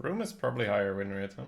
Broom is probably higher win rate, huh?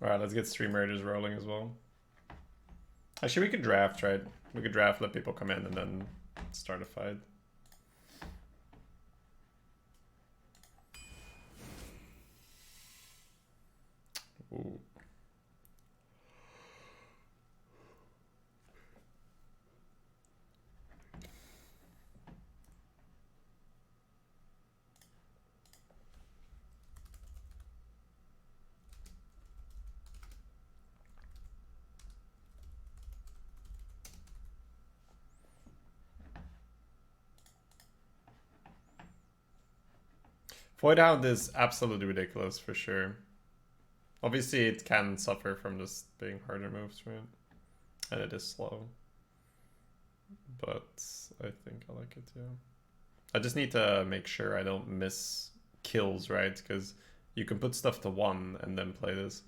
Alright, let's get stream raiders rolling as well. Actually, we could draft, right? We could draft, let people come in, and then start a fight. Ooh. Voidhound is absolutely ridiculous for sure. Obviously, it can suffer from just being harder moves, right? And it is slow. But I think I like it, yeah. I just need to make sure I don't miss kills, right? Because you can put stuff to 1 and then play this.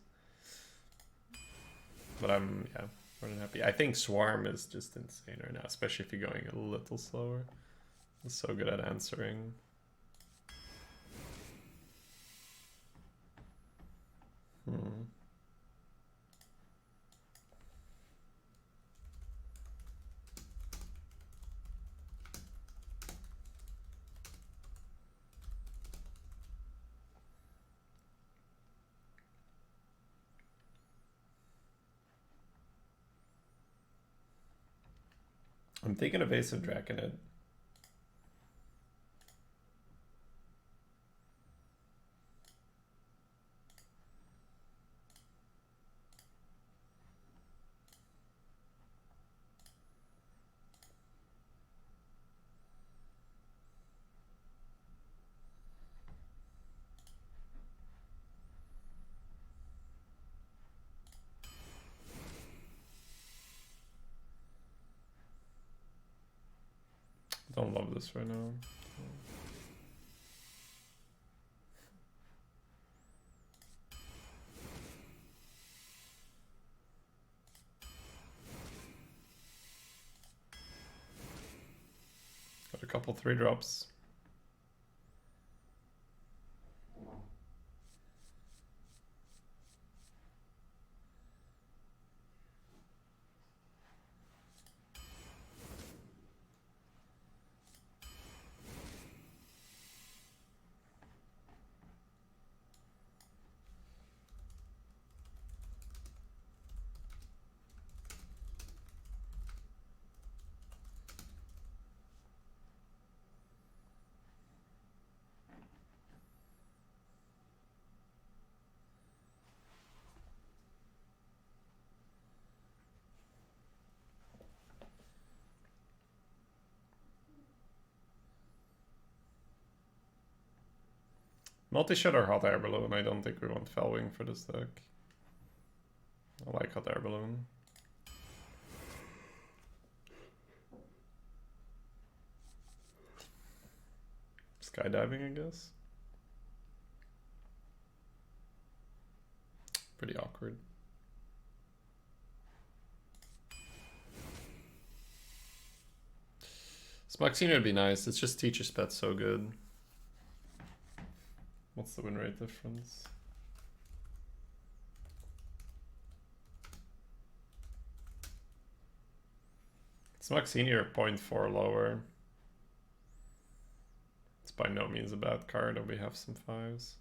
But I'm, yeah, more than happy. I think Swarm is just insane right now, especially if you're going a little slower. It's so good at answering. I'm thinking Evasive Draconid. Don't love this right now. Got a couple 3-drops. Multi-shot or hot air balloon? I don't think we want Felwing for this deck. I like hot air balloon. skydiving, I guess. Pretty awkward. Smoxine would be nice. It's just teacher's pet's so good. What's the win rate difference? Smoxine are 0.4 lower. It's by no means a bad card, and we have some 5s.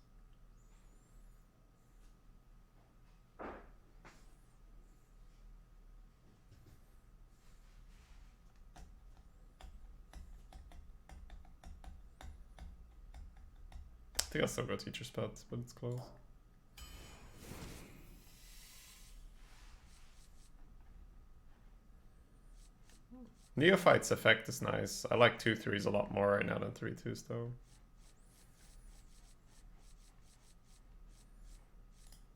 I think I'll still go teacher's pet, but it's close. Neophyte's effect is nice. I like 2/3s a lot more right now than 3/2s though.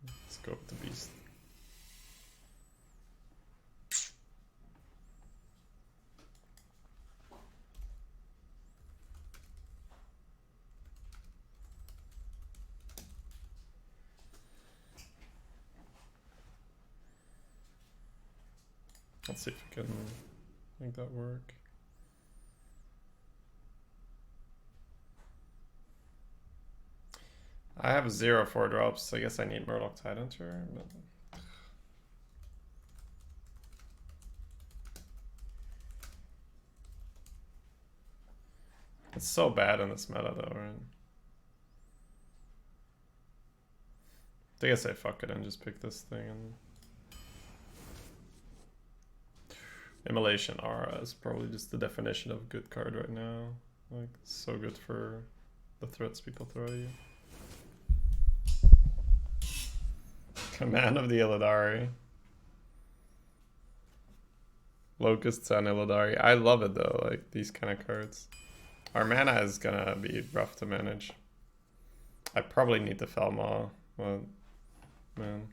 Let's go with the beast. Let's see if we can make that work. I have 0 4-drops, so I guess I need Murloc Tidehunter, but it's so bad in this meta though, right? I think I say fuck it and just pick this thing. And Immolation Aura is probably just the definition of a good card right now. Like, so good for the threats people throw at you. Command of the Illidari. Locusts and Illidari. I love it though, like these kind of cards. Our mana is gonna be rough to manage. I probably need the Felmaw, but man.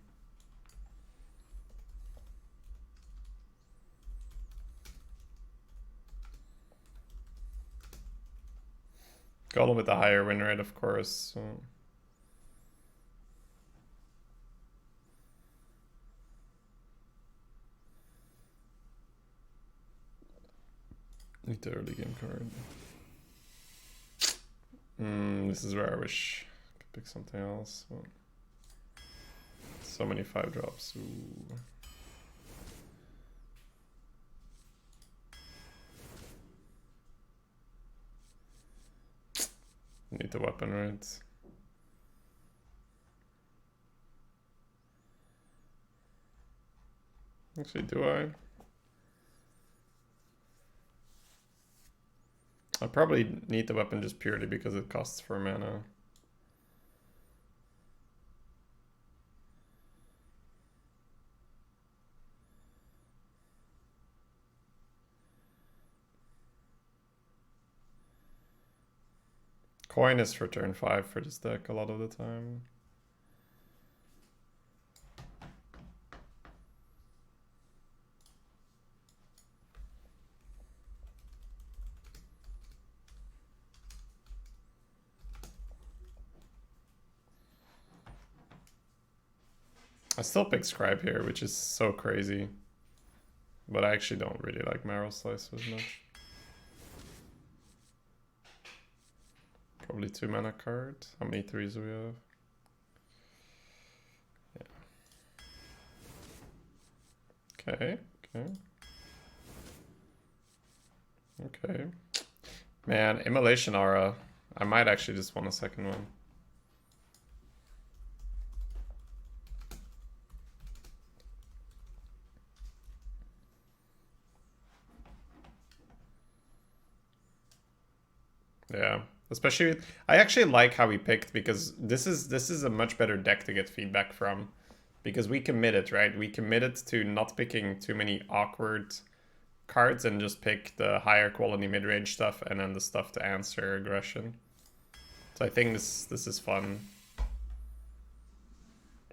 Golem with the higher win rate, of course. So. Need the early game card. This is where I wish I could pick something else. But so many 5-drops. Ooh. Need the weapon, right? Actually, do I? I probably need the weapon just purely because it costs 4 mana. Coin is for turn 5 for this deck a lot of the time. I still pick Scribe here, which is so crazy. But I actually don't really like Marrow Slice as much. Probably 2 mana card. How many 3s do we have? Yeah. Okay, okay. Okay. Man, Immolation Aura. I might actually just want a second one. Yeah. Especially, I actually like how we picked because this is a much better deck to get feedback from, because we committed, right? We committed to not picking too many awkward cards and just pick the higher quality mid-range stuff and then the stuff to answer aggression. So I think this is fun. I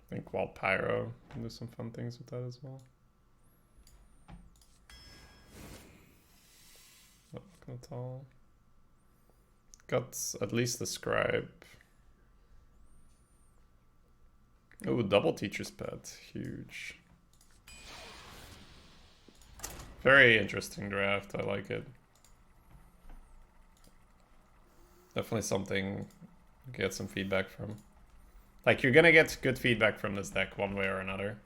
think Wild Pyro can do some fun things with that as well. Not at all. got at least the scribe. Oh, double teacher's pet. Huge. Very interesting draft. I like it. Definitely something to get some feedback from. Like, you're gonna get good feedback from this deck one way or another.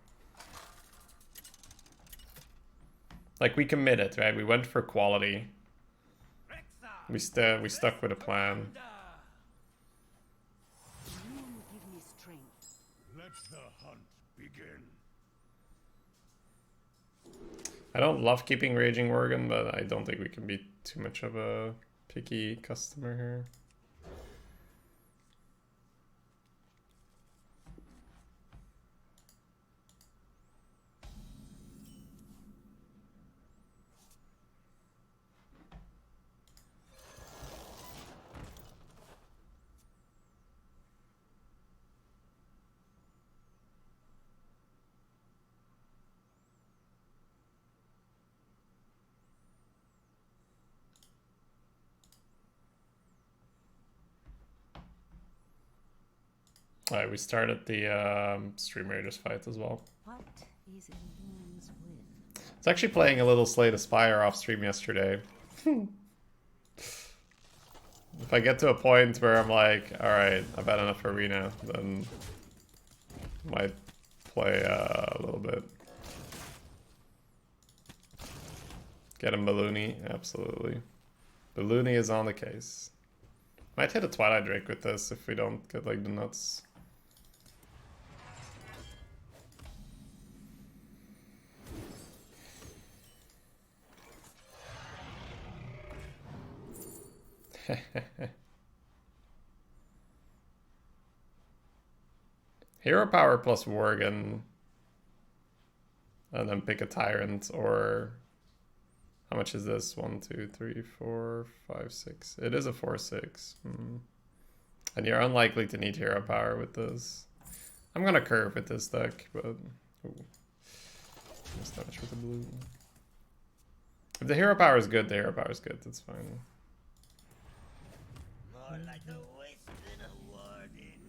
Like, we committed, right? We went for quality. We stuck with a plan. Let the hunt begin. I don't love keeping Raging Worgen, but I don't think we can be too much of a picky customer here. Alright, we started the Stream Raiders fight as well. What is Elun's will? I was actually playing a little Slay the Spire off stream yesterday. If I get to a point where I'm like, alright, I've had enough arena, then might play a little bit. Get a Balloony, absolutely. Balloony is on the case. Might hit a Twilight Drake with this if we don't get like the nuts. Hero power plus Worgen. And then pick a Tyrant, or how much is this? 1, 2, 3, 4, 5, 6. It is a 4/6. And you're unlikely to need hero power with this. I'm gonna curve with this deck, but ooh, missed damage with the blue. If the hero power is good, the hero power is good. That's fine. More like a wisp than a warning.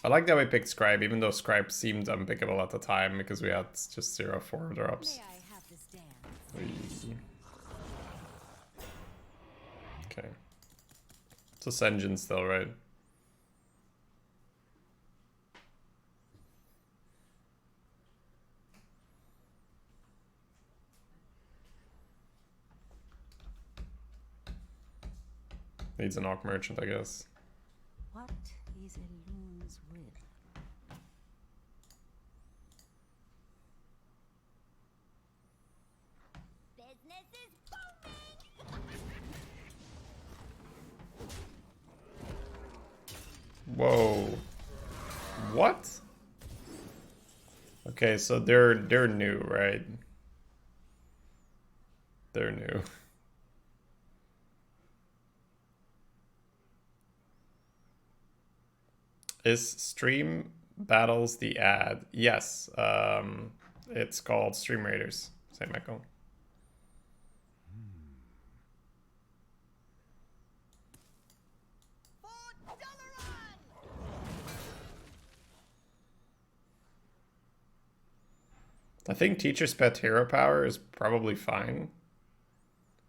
I like that we picked Scribe, even though Scribe seemed unpickable at the time because we had just 0/4 drops. May I have this dance? Okay. It's Ascension still, right? Needs an Orc Merchant, I guess. What is Elun's will? Business is booming. Whoa. What? Okay, so they're new, right? They're new. Is Stream Battles the ad? Yes. It's called Stream Raiders. Same echo. I think Teacher's Pet Hero Power is probably fine.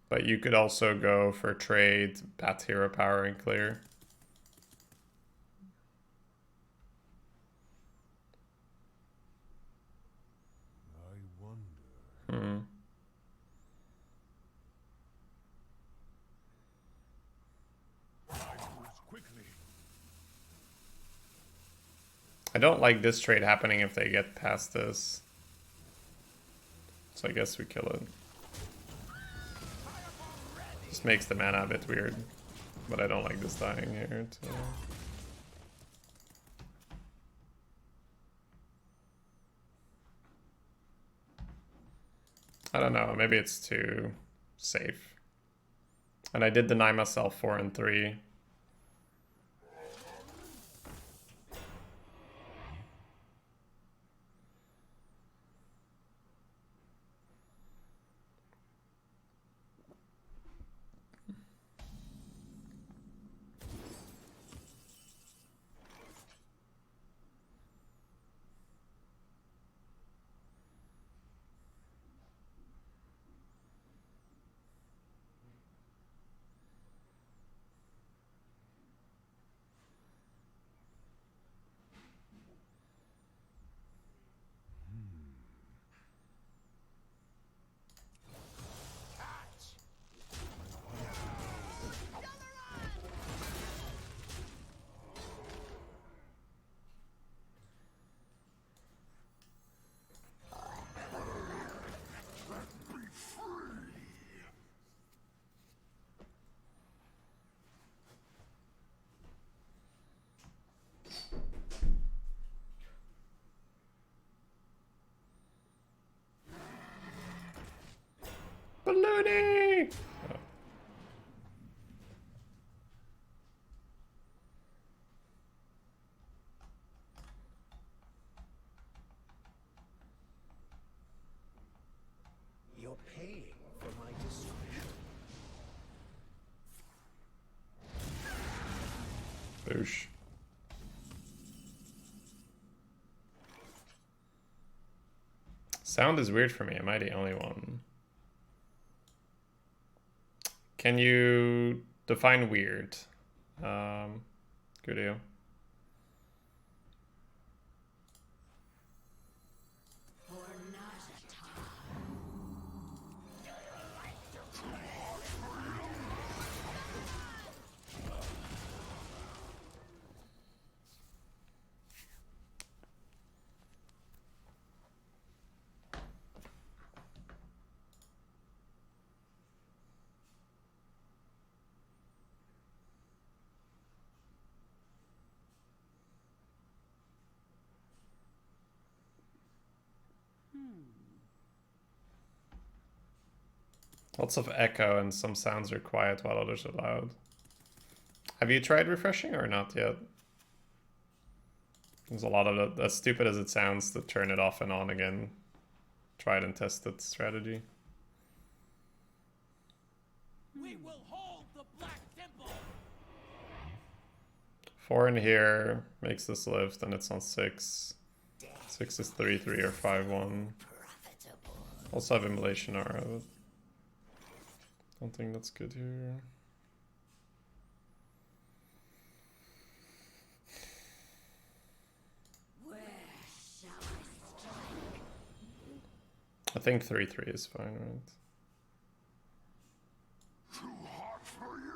But you could also go for trade, Bat Hero Power, and clear. I wonder. I move quickly. I don't like this trade happening if they get past this. So I guess we kill it. Just makes the mana a bit weird. But I don't like this dying here too. I don't know, maybe it's too safe. And I did deny myself 4 and 3. Balloony! Oh. You're paying for my discretion. Boosh. Sound is weird for me. Am I the only one? Can you define weird? Good deal. Lots of echo and some sounds are quiet while others are loud. Have you tried refreshing or not yet? There's a lot of it. As stupid as it sounds to turn it off and on again. Tried and tested strategy. We will hold the Black Temple. 4 in here makes this lift and it's on 6. 6 is 3-3 or 5-1. Also have Immolation Aura. Don't think that's good here. Where shall I strike? I think 3-3 is fine, right? Too hot for you.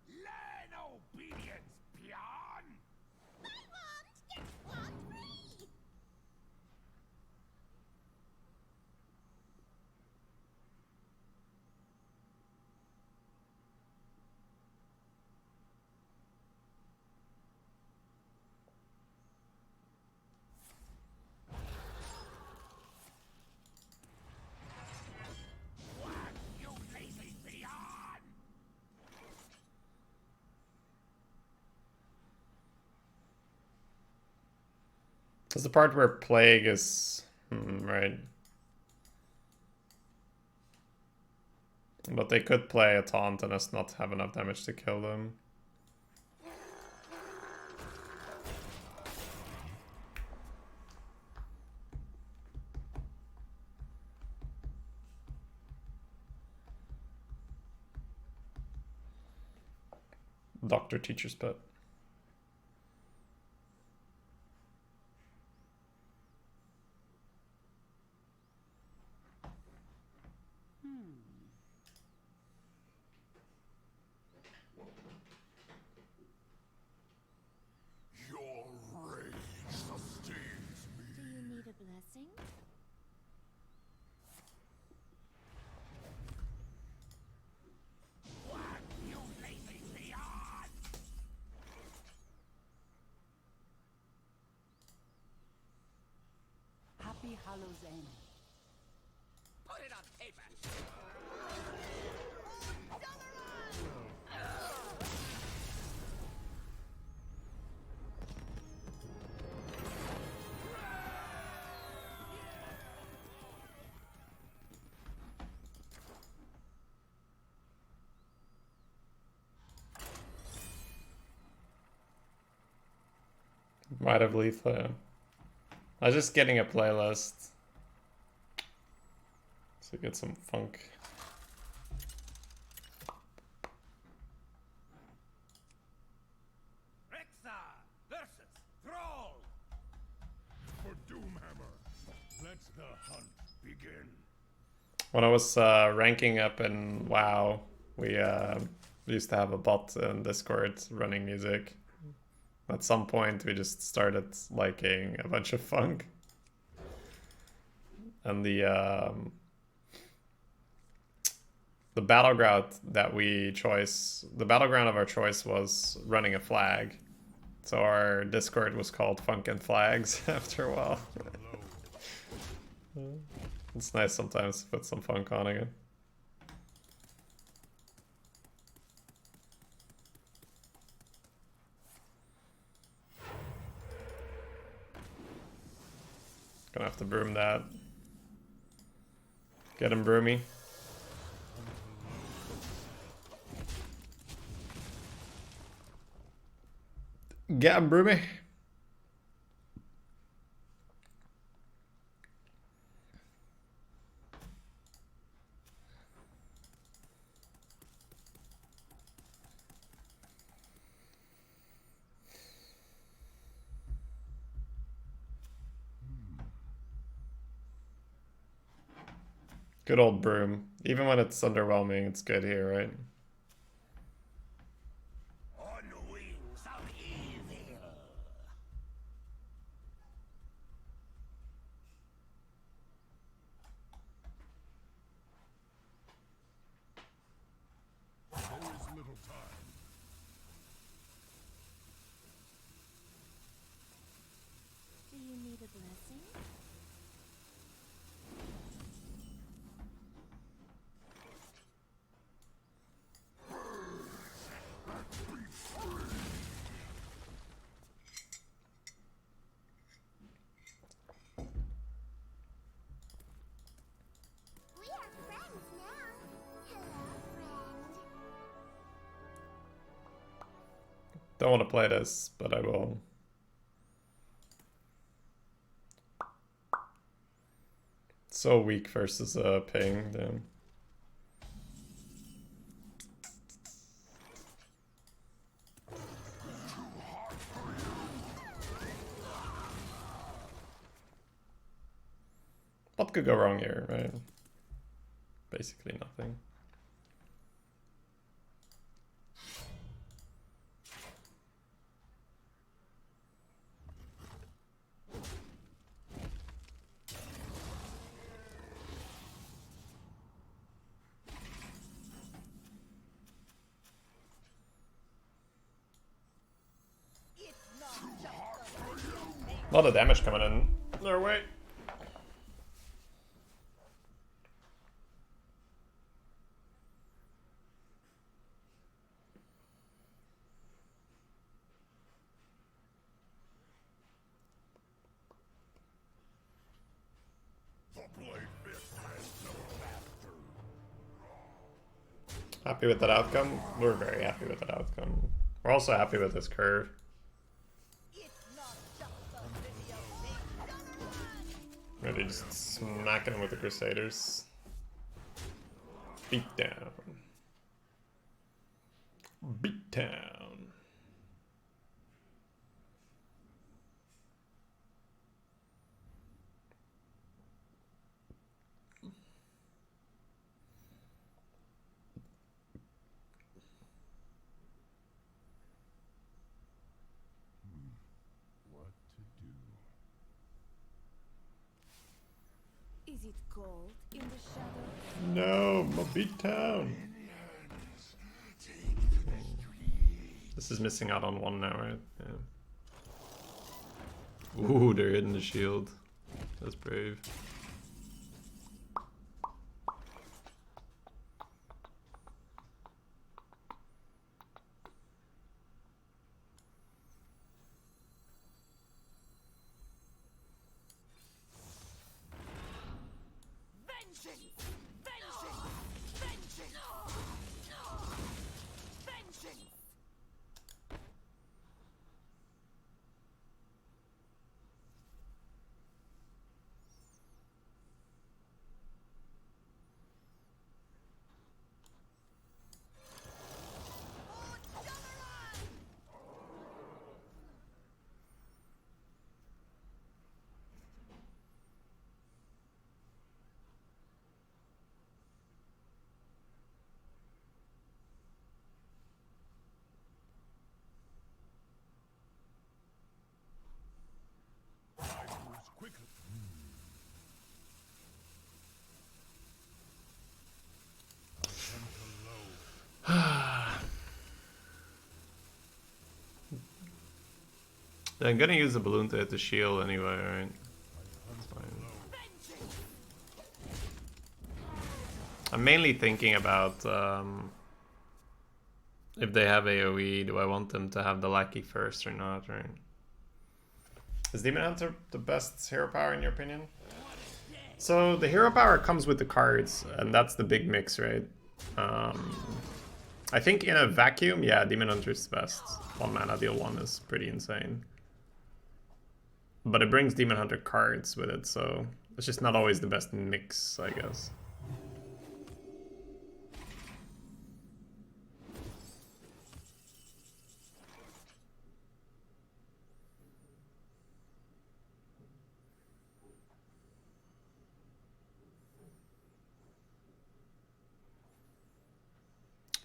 Learn obedience, peon. My wand gets wand free. Whack, you lazy peon. There's the part where Plague is... right. But they could play a taunt and us not have enough damage to kill them. doctor teacher's pet. Your rage sustains me. Do you need a blessing? What, you lazy peon? Happy Hallows End. Put it on paper. Might have lethal. I was just getting a playlist to get some funk. Rexa versus Thrall. For Doomhammer, let the hunt begin. When I was ranking up in WoW, we used to have a bot in Discord running music. At some point, we just started liking a bunch of funk. And the battleground that the battleground of our choice was running a flag. So our Discord was called Funk and Flags after a while. It's nice sometimes to put some funk on again. Gonna have to broom that. Get him, Broomy. Get him, Broomy. Good old broom. Even when it's underwhelming, it's good here, right? On wings of evil. There is little time. Do you need a blessing? We are friends now. Hello, friend. Don't want to play this, but I will. So weak versus ping, damn. What could go wrong here, right? Basically nothing. A lot of damage coming in their way. The blade fist has no master. Happy with that outcome? We're very happy with that outcome. We're also happy with this curve. Ready, just smacking him with the Crusaders. Beat down. Beat down. Is it cold in the shadows? No, my beat town. This is missing out on one now, right? Yeah. Ooh, they're hitting the shield. That's brave. Vengeance! Vengeance! Vengeance! Vengeance! Time moves quickly. I'm gonna use the balloon to hit the shield anyway, right? That's fine. I'm mainly thinking about if they have AoE, do I want them to have the lackey first or not, right? Is Demon Hunter the best hero power in your opinion? So the hero power comes with the cards, and that's the big mix, right? I think in a vacuum, yeah, Demon Hunter is the best. 1 mana deal 1 is pretty insane. But it brings Demon Hunter cards with it, so it's just not always the best mix, I guess.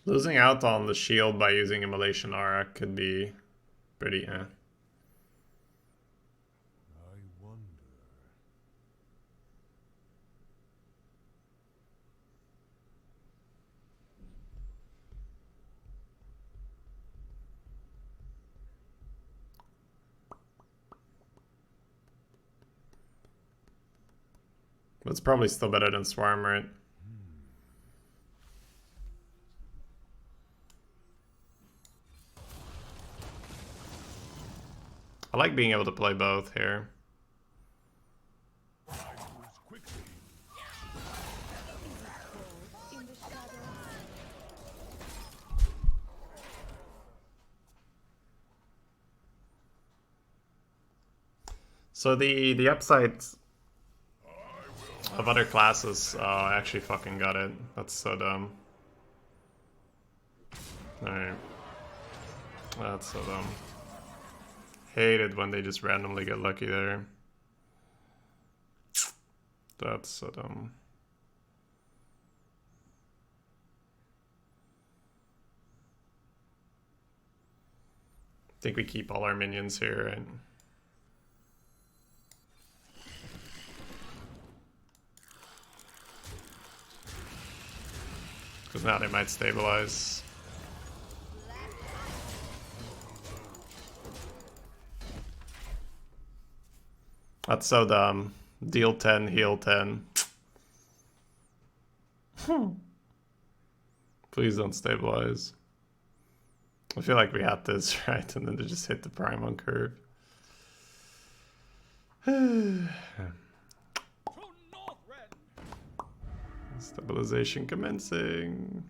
Losing out on the shield by using Immolation Aura could be pretty I wonder. But it's probably still better than Swarm, right? I like being able to play both here. Time moves quickly. In the shadows. So the upside of other classes, oh, I actually fucking got it. That's so dumb. Alright. That's so dumb. Hate it when they just randomly get lucky there. That's so dumb. I think we keep all our minions here, right? Because now they might stabilize. That's so dumb. Deal 10, heal 10. Please don't stabilize. I feel like we had this, right? And then they just hit the prime on curve. Stabilization commencing.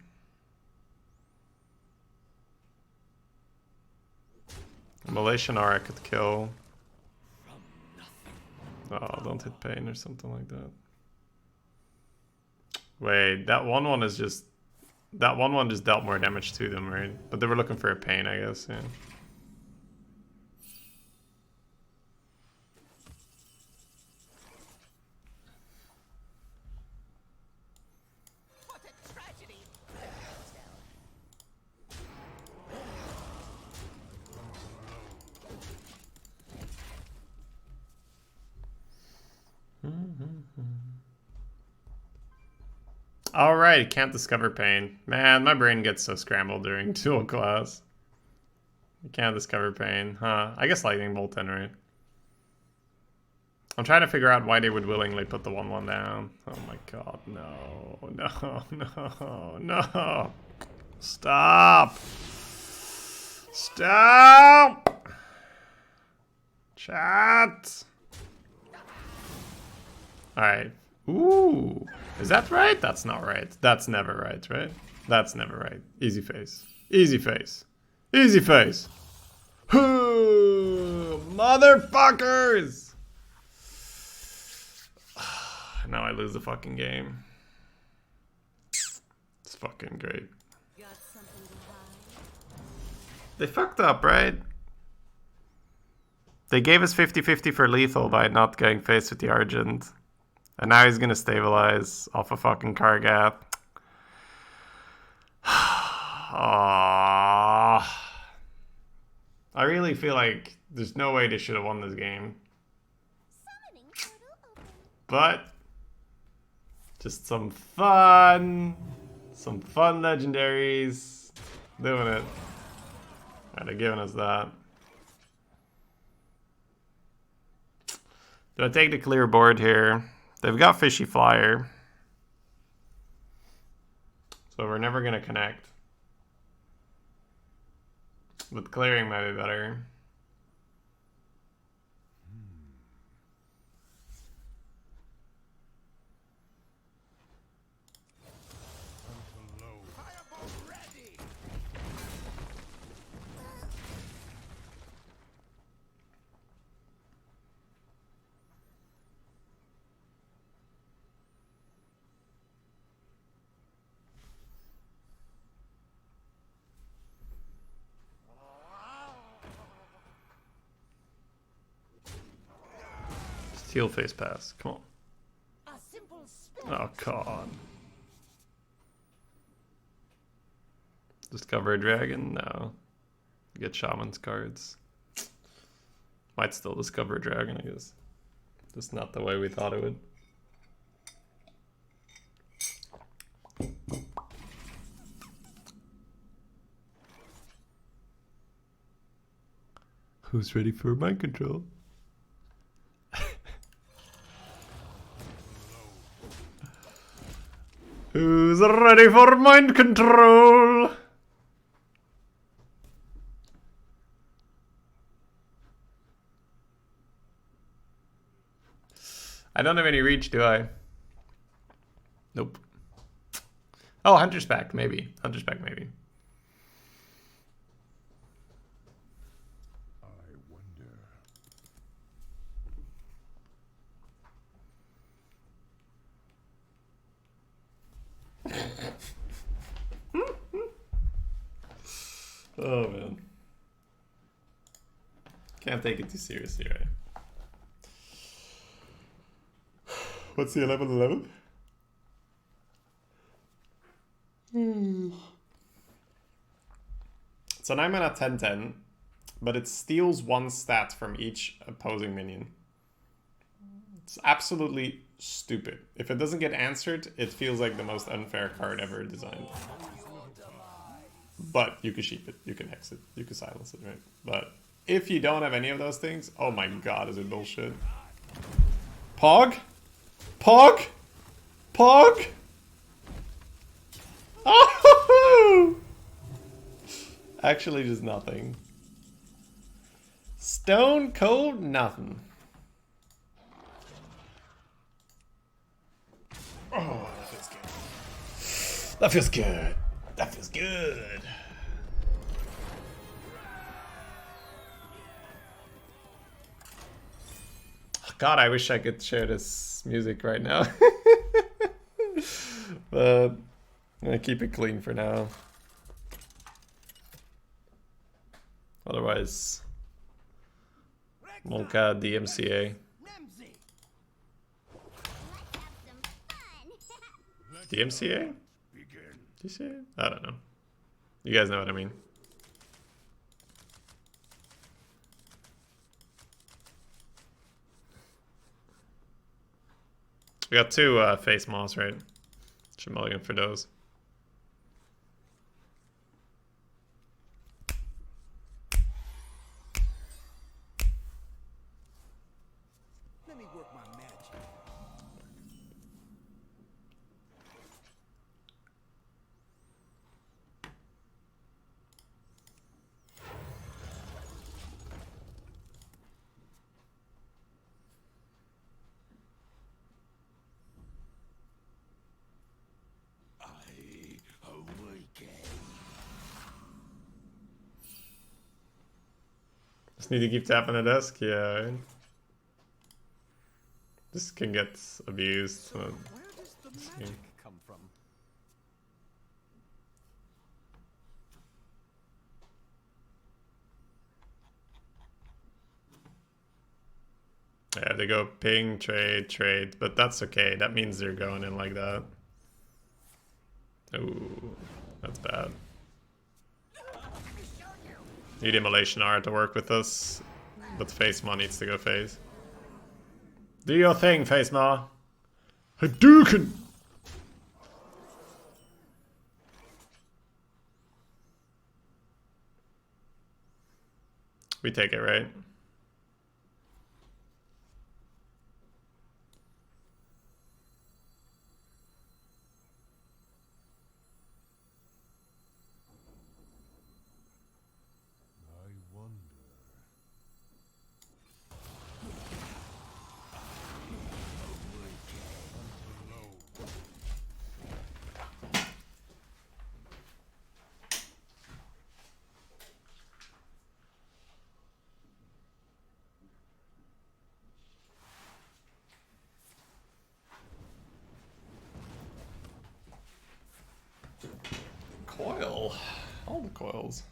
Immolation Aura could kill. Oh, don't hit pain or something like that. Wait, that one is just... That one just dealt more damage to them, right? But they were looking for a pain, I guess, yeah. What a tragedy! Alright, can't discover pain. Man, my brain gets so scrambled during dual class. You can't discover pain. Huh. I guess lightning bolt then, right? I'm trying to figure out why they would willingly put the 1/1 down. Oh my god, no. No, no, no. Stop. Stop. Chat. Alright. Ooh. Is that right? That's not right. That's never right, right? That's never right. Easy face. Easy face. Easy face. Motherfuckers! Now I lose the fucking game. It's fucking great. They fucked up, right? They gave us 50-50 for lethal by not going face with the Argent. And now he's gonna stabilize off a fucking Kargath. I really feel like there's no way they should have won this game. But just some fun legendaries. Doing it. Yeah, they're giving us that. Do I take the clear board here? They've got Fishy Flyer. So we're never gonna connect. But clearing might be better. Steel face pass. Come on. Oh god. Discover a dragon? No. Get shaman's cards. Might still discover a dragon, I guess. Just not the way we thought it would. Who's ready for mind control? Who's ready for mind control? I don't have any reach, do I? Nope. Oh, Hunter's back, maybe. Hunter's back, maybe. I wonder. Oh man. Can't take it too seriously, right? What's the 11-11? It's a 9-mana 10-10, but it steals one stat from each opposing minion. It's absolutely stupid. If it doesn't get answered, it feels like the most unfair card ever designed. But you can sheep it, you can hex it, you can silence it, right? But if you don't have any of those things, oh my god, is it bullshit. Pog? Pog? Pog? Oh! Actually, just nothing. Stone cold nothing. Oh, that feels good. That feels good. That feels good. God, I wish I could share this music right now. But I'm gonna keep it clean for now. Otherwise, Monka DMCA. DMCA? DCA? I don't know. You guys know what I mean. We got two face moss, right? Should mulligan for those. Let me work my magic. I awaken. Just need to keep tapping the desk, yeah. This can get abused. So Where does the magic come from? yeah, they go ping, trade, but that's okay. That means they're going in like that. Ooh, that's bad. Need Immolation R to work with us, but Face Ma needs to go Face. Do your thing, Face Ma. Hadouken! We take it, right? I wonder. Coil. All the coils.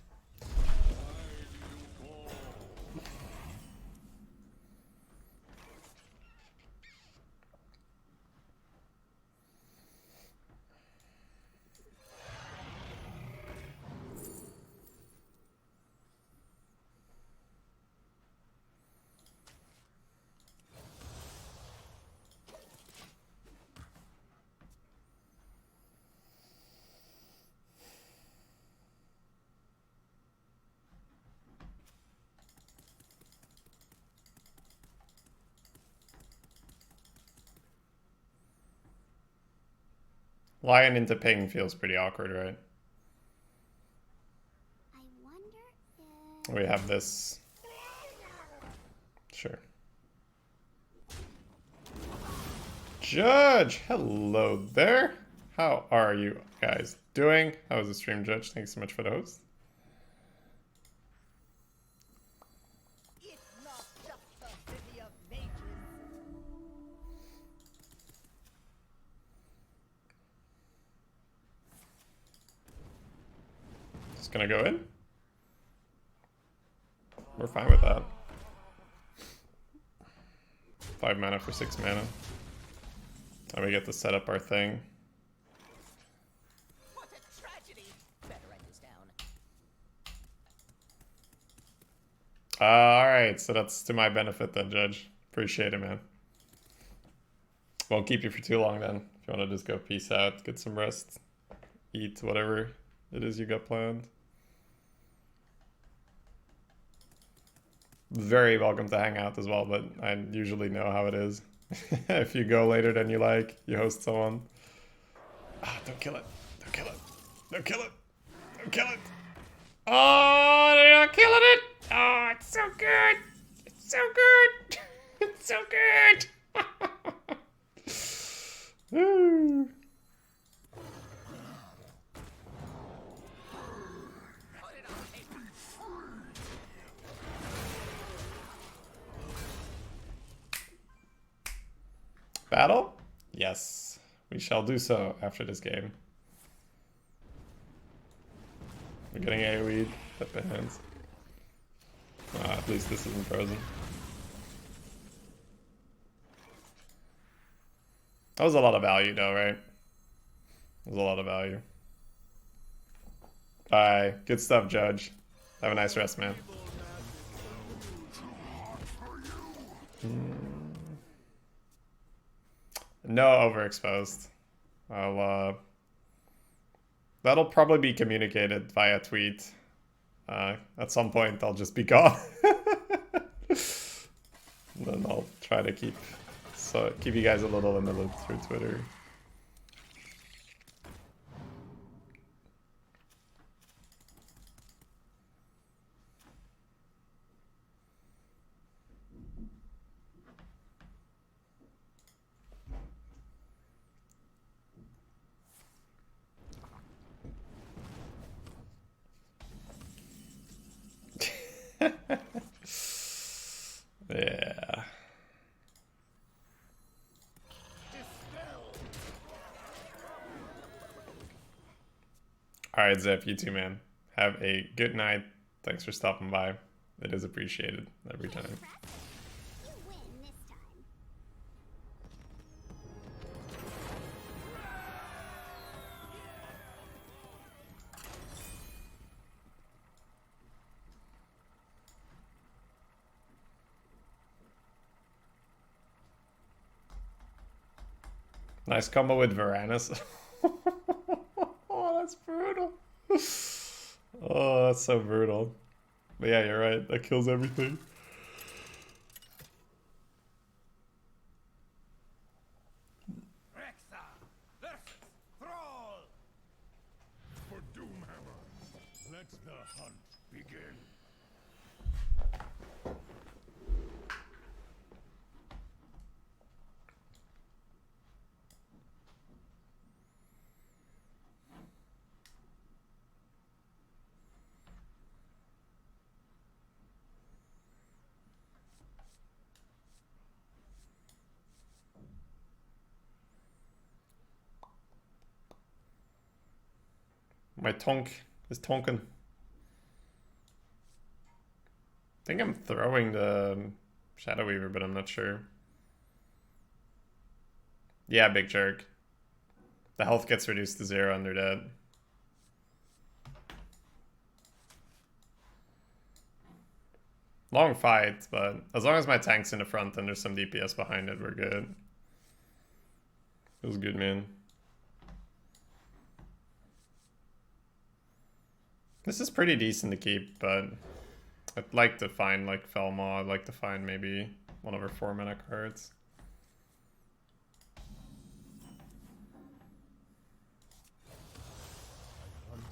Lion into ping feels pretty awkward, right? I wonder if... We have this. Sure. Judge! Hello there! How are you guys doing? How was the stream, Judge? Thanks so much for the host. It's not just the city of mages. Just gonna go in. We're fine with that. 5 mana for 6 mana. And we get to set up our thing. What a tragedy! Better write this down. Alright, so that's to my benefit then, Judge. Appreciate it, man. Won't keep you for too long then. If you want to just go peace out, get some rest, eat whatever it is you got planned. Very welcome to hang out as well, but I usually know how it is. If you go later than you like, you host someone. Ah, don't kill it. Don't kill it. Don't kill it. Don't kill it. Oh, they're not killing it. Oh, it's so good. It's so good. It's so good. Woo. Battle? Yes, we shall do so after this game. We're getting AoE'd at the hands. At least this isn't frozen. That was a lot of value though, right? That was a lot of value. Bye. Good stuff, Judge. Have a nice rest, man. No overexposed. I'll that'll probably be communicated via tweet. At some point I'll just be gone. And then I'll try to keep you guys a little in the loop through Twitter. Yeah. Alright, Zep, you too, man. Have a good night. Thanks for stopping by. It is appreciated every time. You win this time. Nice combo with Varanus. Oh, that's brutal. Oh, that's so brutal. But yeah, you're right. That kills everything. Rexa versus Thrall. For Doomhammer, let the hunt begin. My Tonk is Tonkin. I think I'm throwing the Shadow Weaver, but I'm not sure. Yeah, big jerk. The health gets reduced to 0 under that. Long fight, but as long as my tank's in the front and there's some DPS behind it, we're good. Feels good, man. This is pretty decent to keep, but I'd like to find like Felmaw. I'd like to find maybe one of our 4 mana cards. Hunt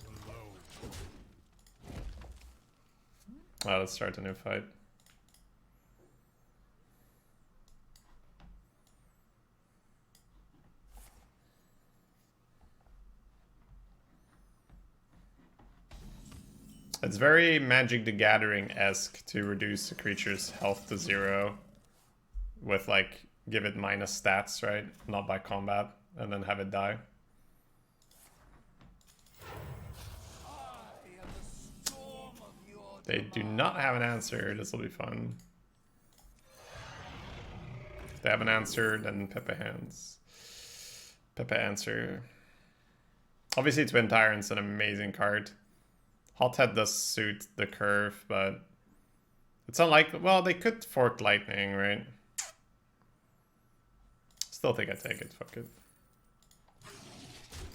alone. Let's start a new fight. It's very Magic the Gathering-esque to reduce a creature's health to 0 with like give it minus stats, right? Not by combat, and then have it die. They do not have an answer. This will be fun. If they have an answer, then Pepe hands. Pepe answer. Obviously, Twin Tyrant's an amazing card. Hothead does suit the curve, but it's unlikely. Well, they could fork Lightning, right? Still think I take it. Fuck it.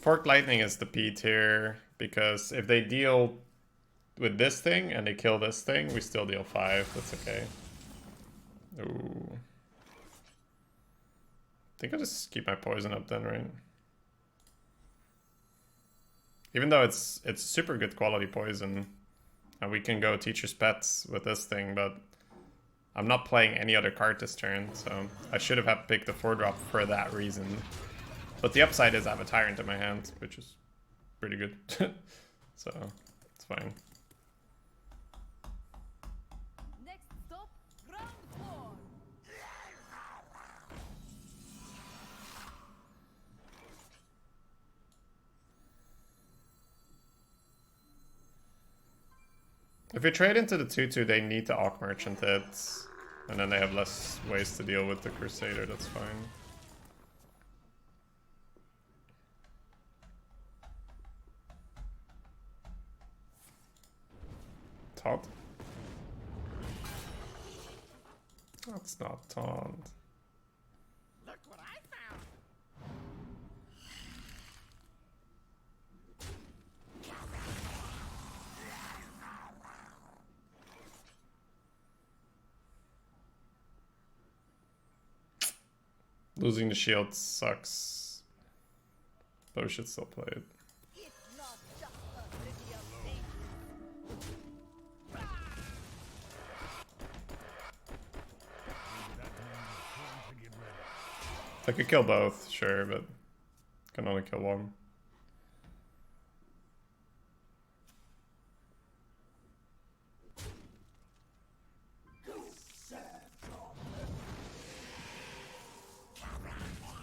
Fork Lightning is the P tier because if they deal with this thing and they kill this thing, we still deal 5. That's okay. Ooh. I think I'll just keep my poison up then, right? Even though it's super good quality poison, and we can go Teacher's Pets with this thing, but I'm not playing any other card this turn, so I should have had to pick the 4-drop for that reason. But the upside is I have a Tyrant in my hand, which is pretty good. So, it's fine. Next stop, ground floor. If you trade into the 2/2, they need to Awk Merchant it, and then they have less ways to deal with the Crusader, that's fine. Taunt? That's not taunt. Look what I found. Losing the shield sucks. But we should still play it. It's not just the city of Satan. That means time to get ready. I could kill both, sure, but can only kill one.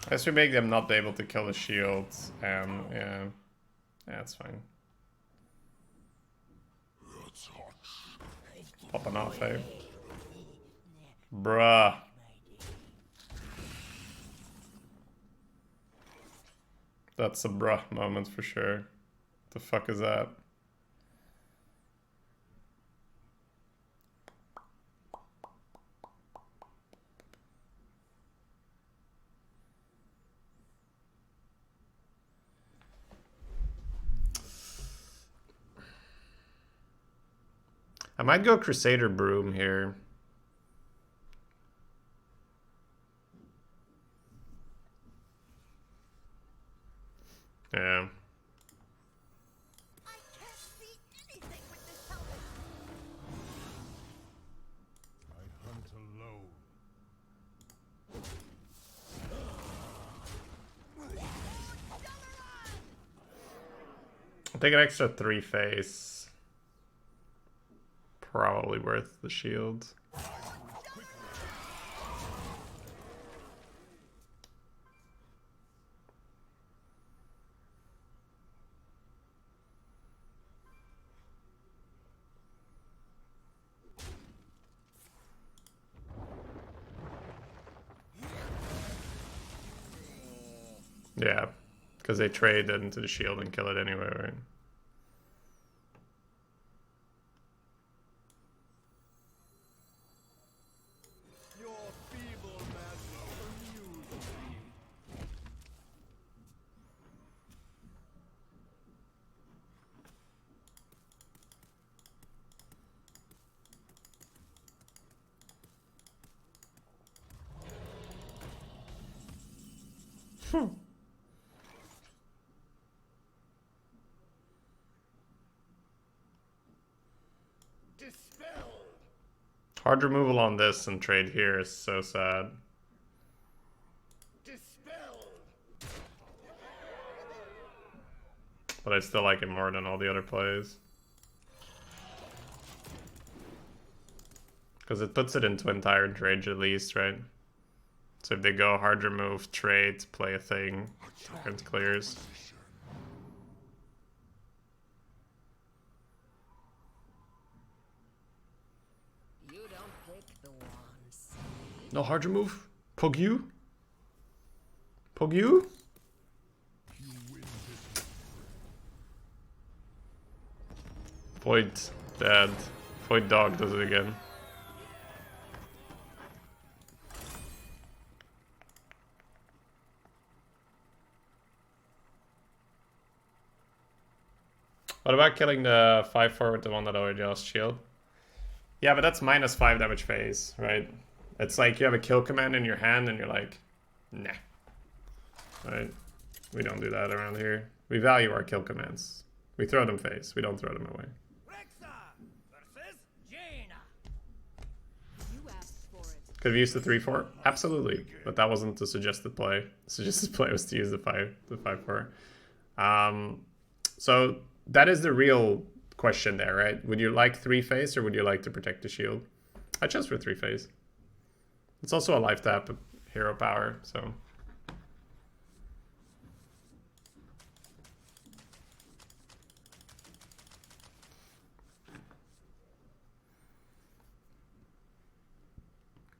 I guess we make them not be able to kill the shields, and yeah, it's fine. Popping off, eh? Bruh. That's a bruh moment for sure. The fuck is that? I might go Crusader Broom here. Yeah. I can't see anything with this helmet. I hunt alone. I'll take an extra 3 face. Probably worth the shield. Yeah, because they trade into the shield and kill it anyway, right? Your feeble magic amuses me. Dispelled. Hard removal on this and trade here is so sad. Dispelled. But I still like it more than all the other plays. Because it puts it into entire trade at least, right? So if they go hard remove, trade, play a thing, and clears. You don't pick the ones. No hard remove? Pog you? Pog you? You win this. Void dead. Void dog does it again. What about killing the 5/4 with the one that already lost shield? Yeah, but that's -5 damage phase, right? It's like you have a kill command in your hand and you're like, nah. Right? We don't do that around here. We value our kill commands. We throw them face, we don't throw them away. Rexa versus Jaina. You asked for it. Could have used the 3/4? Absolutely. But that wasn't the suggested play. The suggested play was to use the 5/4. So that is the real question there, right? Would you like 3-face or would you like to protect the shield? I chose for 3-face. It's also a life tap hero power, so.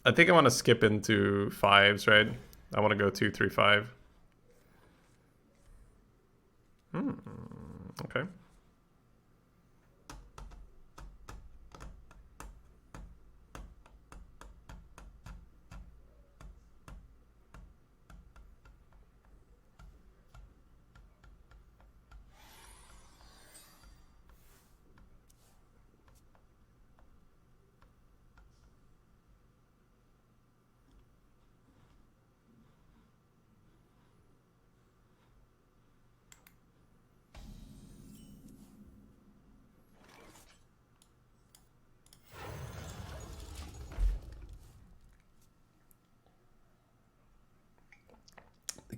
I think I want to skip into 5s, right? I want to go 2, 3, 5. Okay.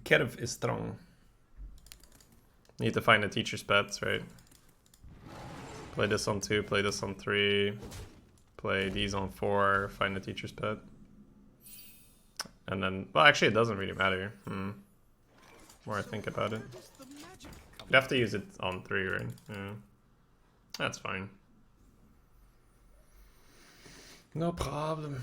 Kerv is strong. Need to find the teacher's pets, right? Play this on 2, play this on 3, play these on 4, find the teacher's pet. And then, well, actually, it doesn't really matter. More I think about it. You have to use it on 3, right? Yeah. That's fine. No problem.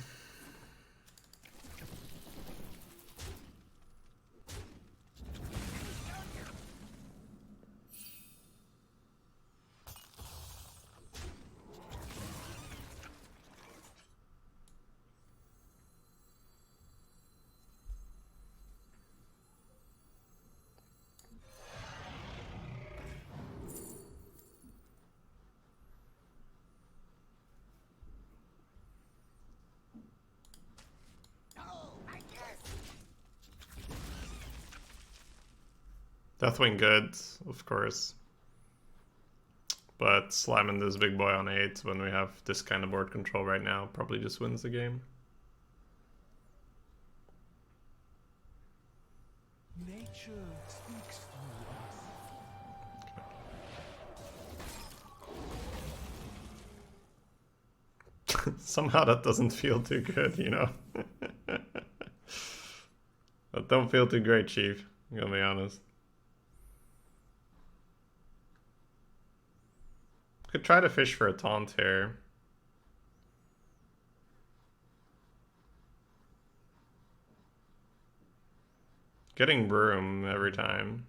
Deathwing good, of course. But slamming this big boy on 8 when we have this kind of board control right now probably just wins the game. Nature speaks through us. Somehow that doesn't feel too good, you know? That don't feel too great, Chief. I'm gonna be honest. Could try to fish for a taunt here. Getting broom every time.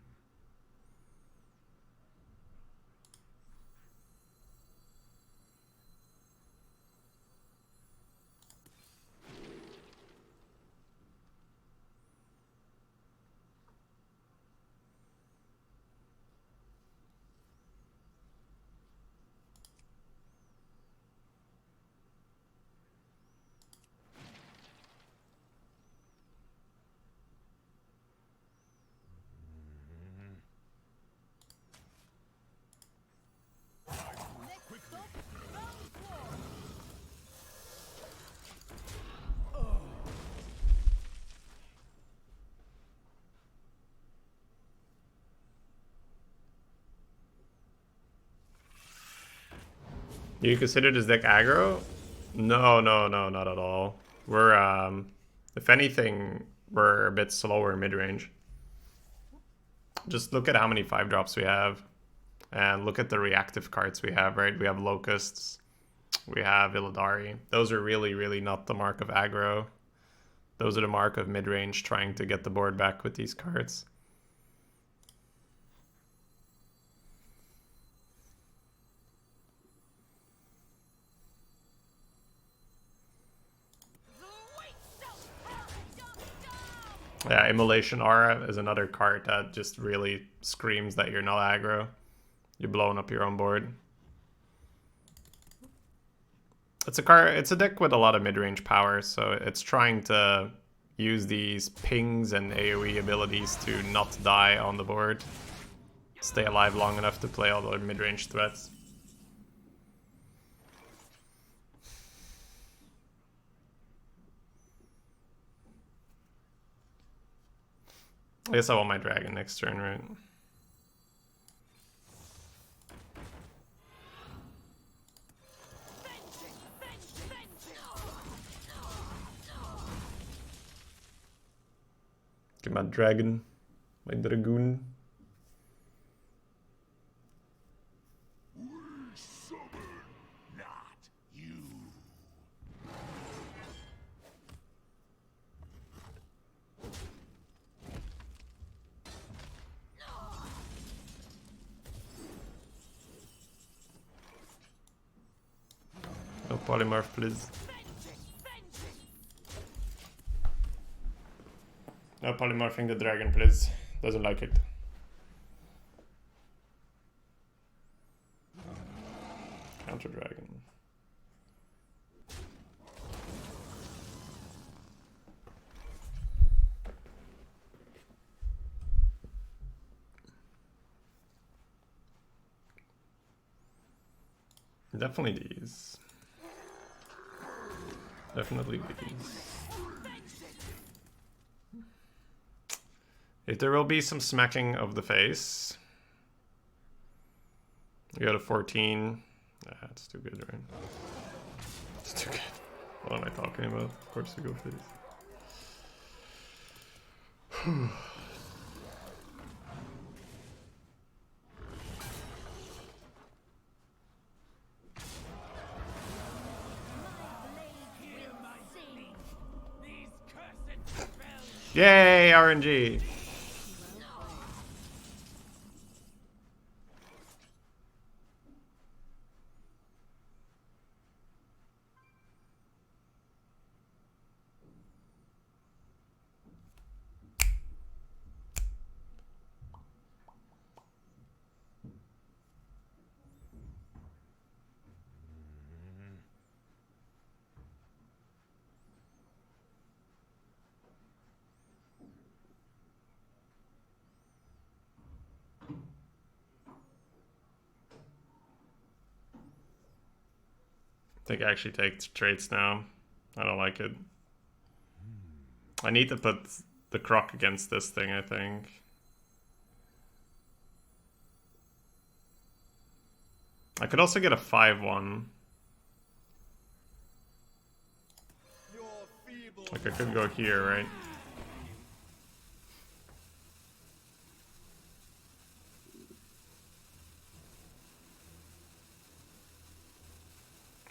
Do you consider this deck aggro? No, not at all. We're, if anything, we're a bit slower mid-range. Just look at how many 5-drops we have. And look at the reactive cards we have, right? We have Locusts. We have Illidari. Those are really not the mark of aggro. Those are the mark of mid-range trying to get the board back with these cards. Yeah, Immolation Aura is another card that just really screams that you're not aggro. You're blowing up your own board. It's a card. It's a deck with a lot of mid-range power, so it's trying to use these pings and AoE abilities to not die on the board. Stay alive long enough to play all the mid-range threats. I guess I want my dragon next turn, right? Get my dragon, my dragoon. We summon not you. No polymorph, please. No polymorphing the dragon, please. Doesn't like it. Counter dragon. Definitely these. Definitely these. If there will be some smacking of the face. We got a 14. That's too good, right? It's too good. What am I talking about? Of course we go face. Yay, RNG! I think I actually take traits now. I don't like it. I need to put the croc against this thing, I think. I could also get a 5-1. Like I could go here, right?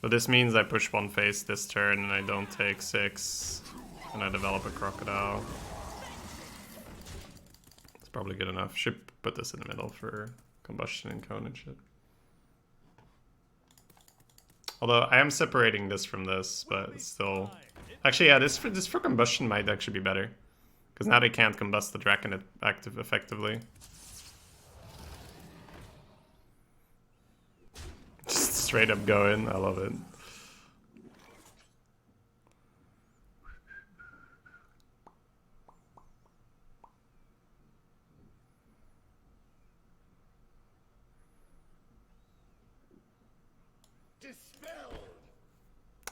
But this means I push one face this turn and I don't take 6. And I develop a crocodile. It's probably good enough. Should put this in the middle for combustion and cone and shit. Although I am separating this from this, but it's still... Actually, yeah, this for combustion might actually be better. Because now they can't combust the dragon effectively. Just straight up go in, I love it.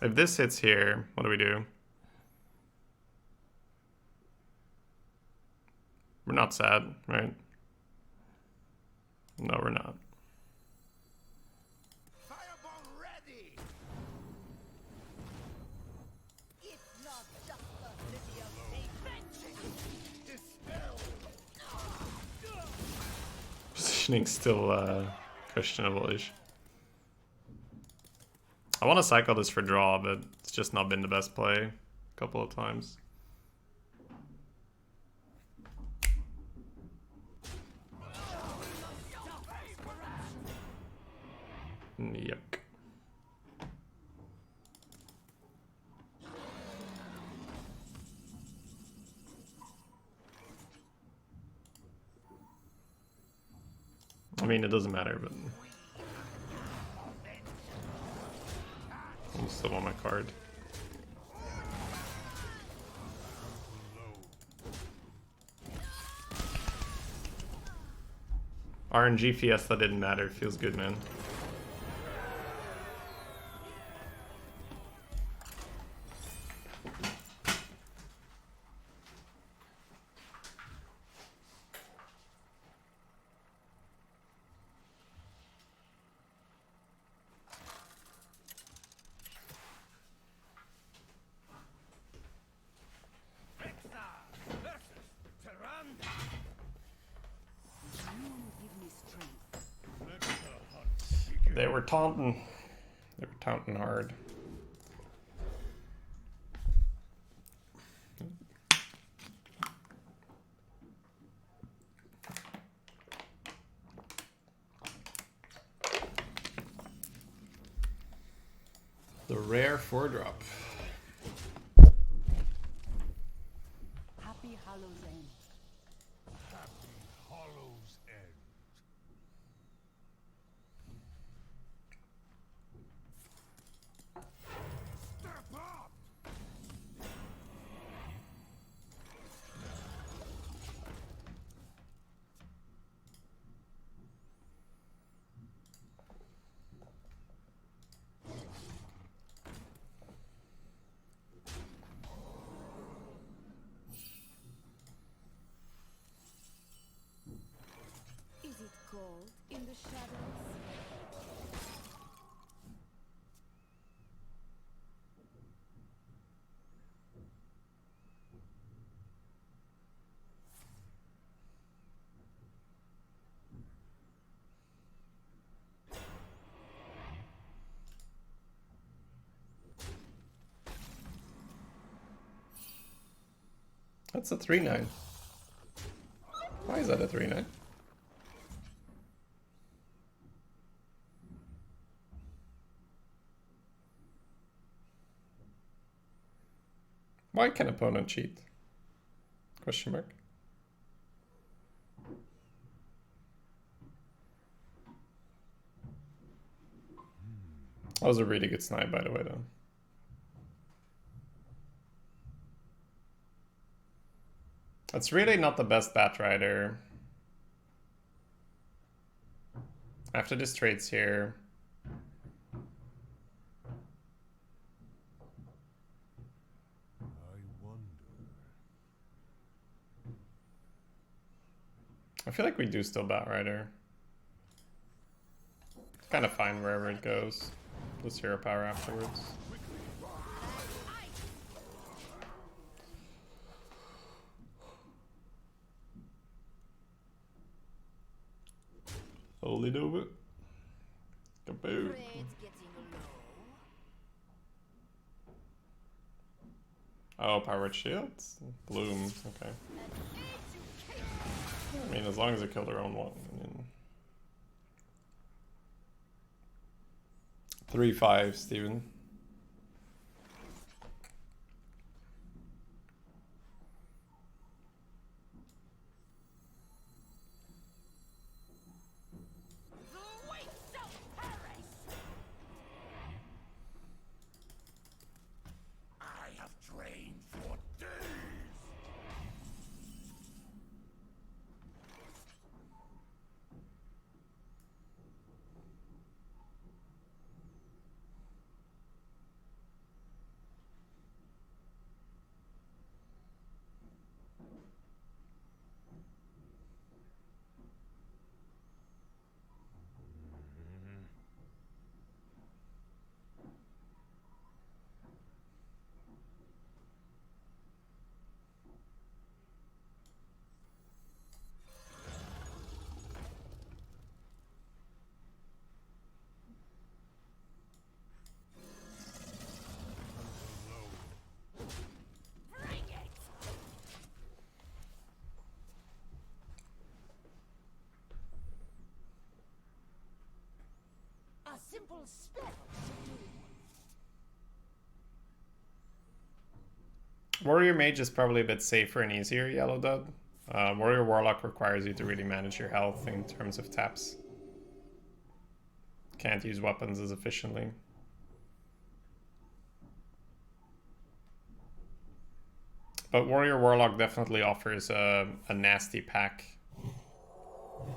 If this hits here, what do we do? We're not sad, right? No, we're not. Fireball ready. It's not just the city of Satan. Dispelled. Positioning still questionable-ish. I want to cycle this for draw, but it's just not been the best play a couple of times. Yuck. I mean, it doesn't matter, but... I'm still on my card. RNG Fiesta didn't matter. Feels good, man. They were taunting. They were taunting hard. The rare 4-drop. Happy Hollow's End. Happy Hollow's End. Step up. That's a 3-9. Why is that a 3-9? Why can opponent cheat? Question mark. That was a really good snipe, by the way, though. It's really not the best bat rider. After this trade's here. I wonder. I feel like we do still bat rider. It's kind of fine wherever it goes. Just hero power afterwards. Hold it over. Kaboom. Trade's getting low. Oh, powered shields? Bloom, okay. I mean, as long as they kill their own one. I mean... 3-5, Steven. I have trained for days. A simple spell should do. Warrior Mage is probably a bit safer and easier, Yellow Dud. Warrior Warlock requires you to really manage your health in terms of taps. Can't use weapons as efficiently. But Warrior Warlock definitely offers a nasty pack.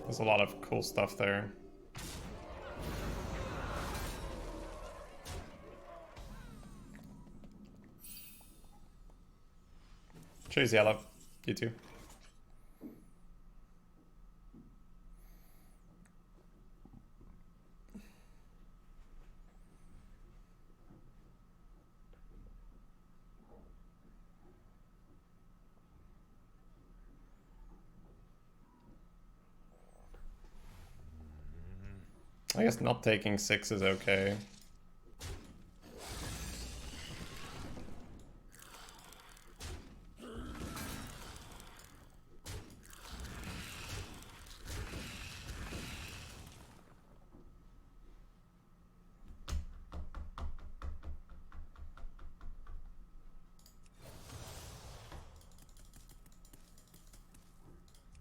There's a lot of cool stuff there. Cheers, Yellow. You too. I guess not taking 6 is okay.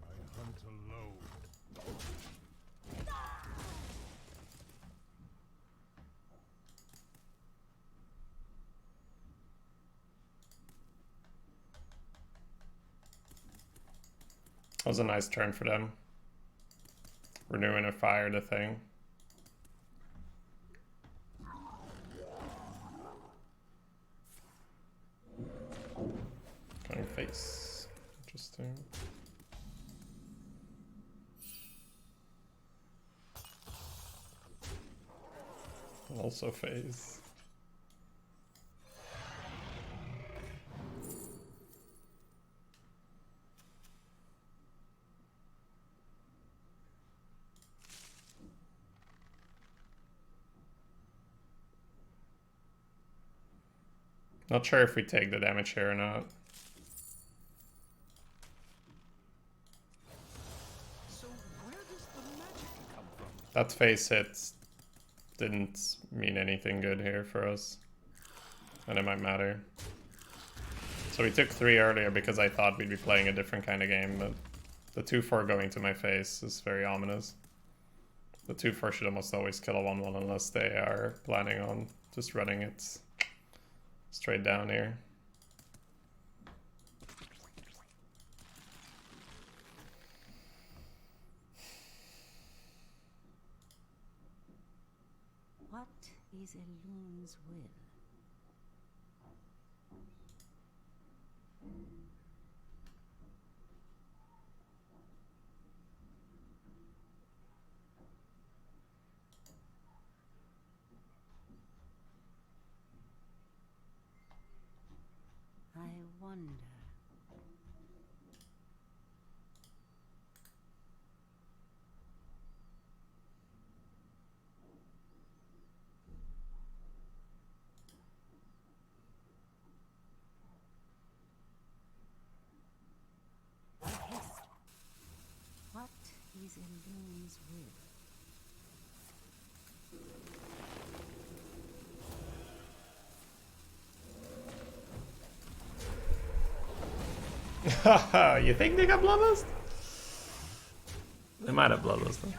I hunt alone. That was a nice turn for them. Renewing a fire the thing. Going face. Interesting. Also phase. Not sure if we take the damage here or not. So where does the magic come from? That face hit didn't mean anything good here for us. And it might matter. So we took 3 earlier because I thought we'd be playing a different kind of game, but the 2-4 going to my face is very ominous. The 2-4 should almost always kill a 1-1 unless they are planning on just running it straight down here. What is a loon's will? I wonder. What is a loon's will? Haha, you think they got Bloodlust? They might have Bloodlust though.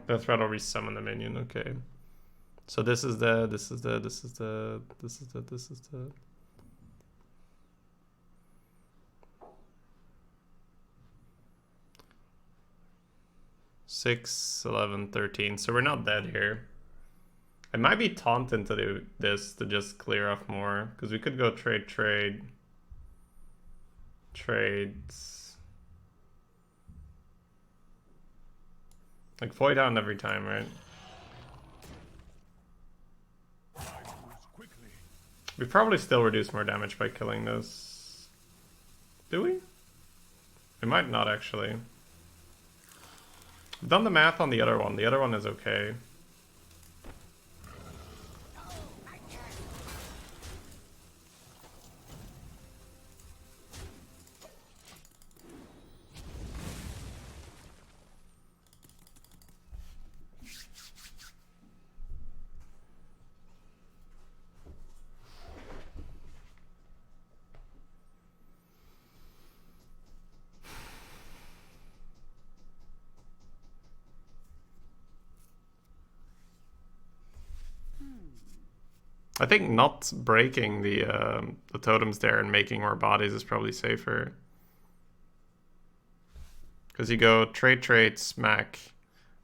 Death Rattle resummon the minion, okay. So this is the. 6, 11, 13. So we're not dead here. It might be taunting to do this to just clear off more. Because we could go trades. Like Void Hound every time, right? We probably still reduce more damage by killing this. Do we? We might not actually. I've done the math on the other one. The other one is okay. I think not breaking the totems there and making more bodies is probably safer. Because you go trade, smack,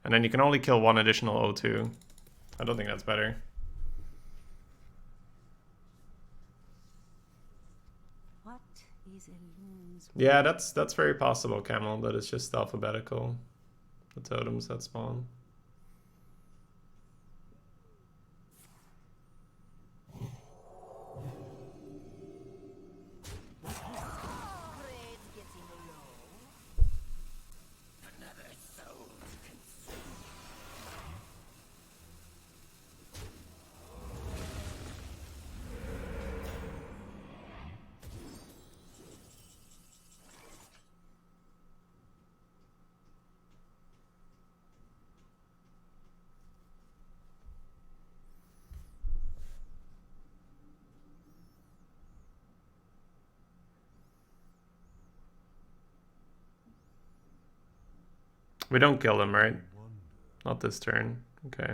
and then you can only kill 1 additional O2. I don't think that's better. What is a loon's will? Yeah, that's very possible, Camel, that it's just alphabetical. The totems that spawn. Graves getting low. Another soul to consume. We don't kill them, right? I wonder. Not this turn. Okay.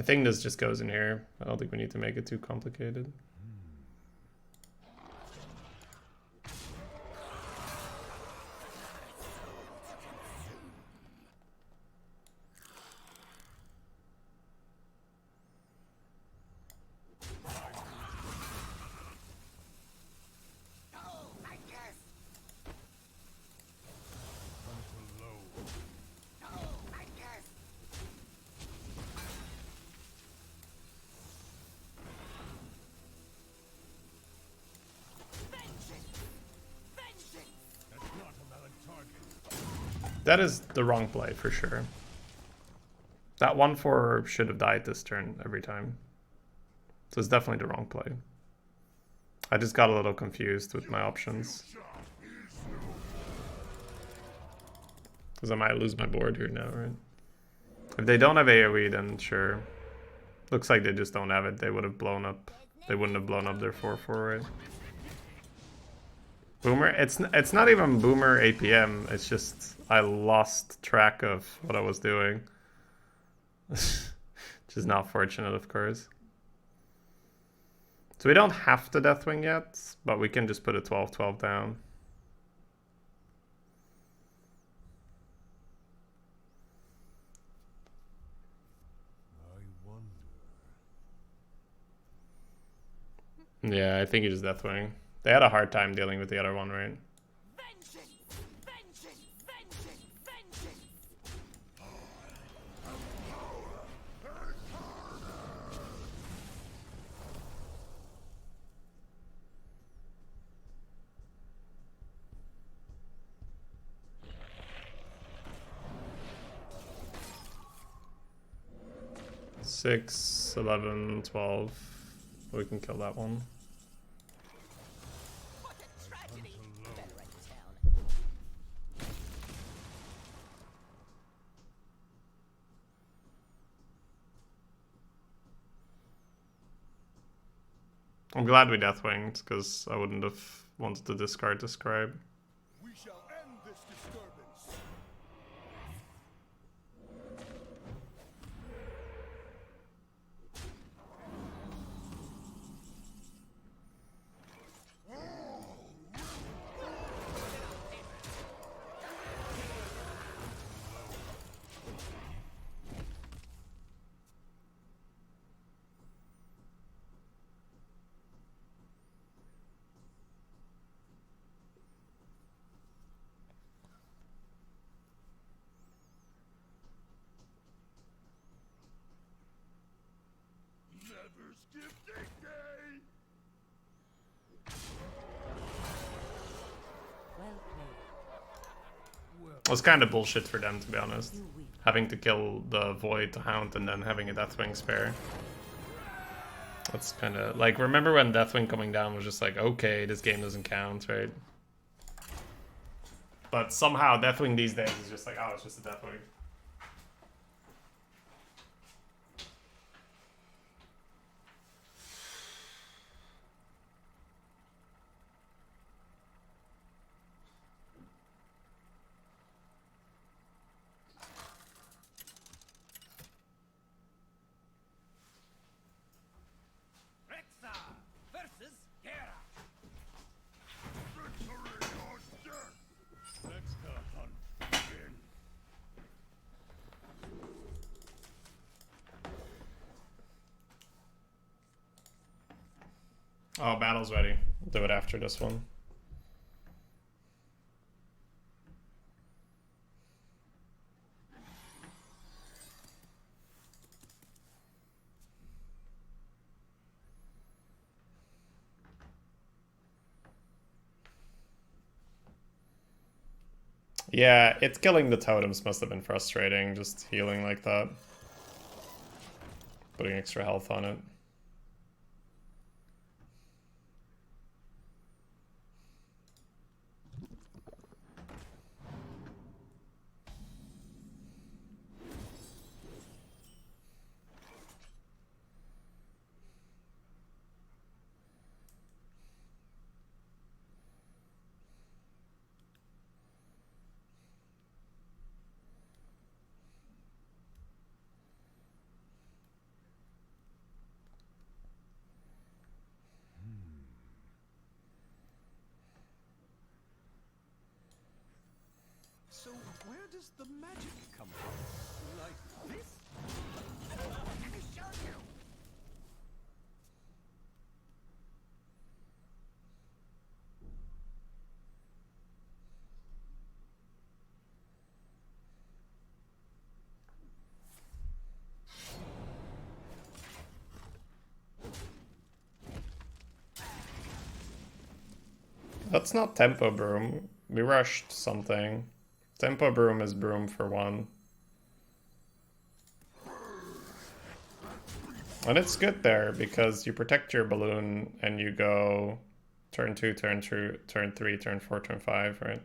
I think this just goes in here. I don't think we need to make it too complicated. That is the wrong play for sure. That 1/4 should have died this turn every time. So it's definitely the wrong play. I just got a little confused with my options. Because I might lose my board here now, right? If they don't have AoE, then sure. Looks like they just don't have it. They would have blown up. They wouldn't have blown up their 4/4, right? Boomer? It's not even Boomer APM. It's just I lost track of what I was doing. Which is not fortunate, of course. So we don't have to Deathwing yet, but we can just put a 12/12 down. Yeah, I think he just Deathwing. They had a hard time dealing with the other one, right? Vengeance! Vengeance! Vengeance! Vengeance! 6, 11, 12. We can kill that one. What a tragedy! Better write this down. I'm glad we Deathwinged, because I wouldn't have wanted to discard the Scribe. We shall end this disturbance. Never skip dig day. Well played. It was kind of bullshit for them, to be honest. Having to kill the Void to Hound and then having a Deathwing spare. That's kind of... Like, remember when Deathwing coming down was just like, okay, this game doesn't count, right? But somehow Deathwing these days is just like, oh, it's just a Deathwing. Rexa versus Gera. Victory or death. Let's the hunt begin. Oh, battle's ready. We'll do it after this one. Yeah, it's killing the totems must have been frustrating, just healing like that. Putting extra health on it. does the magic come from? Like this? Let me show you. That's not Tempo Broom. We rushed something. Tempo Broom is Broom for 1. And it's good there because you protect your balloon and you go turn 2, turn 2, turn 3, turn 4, turn 5, right?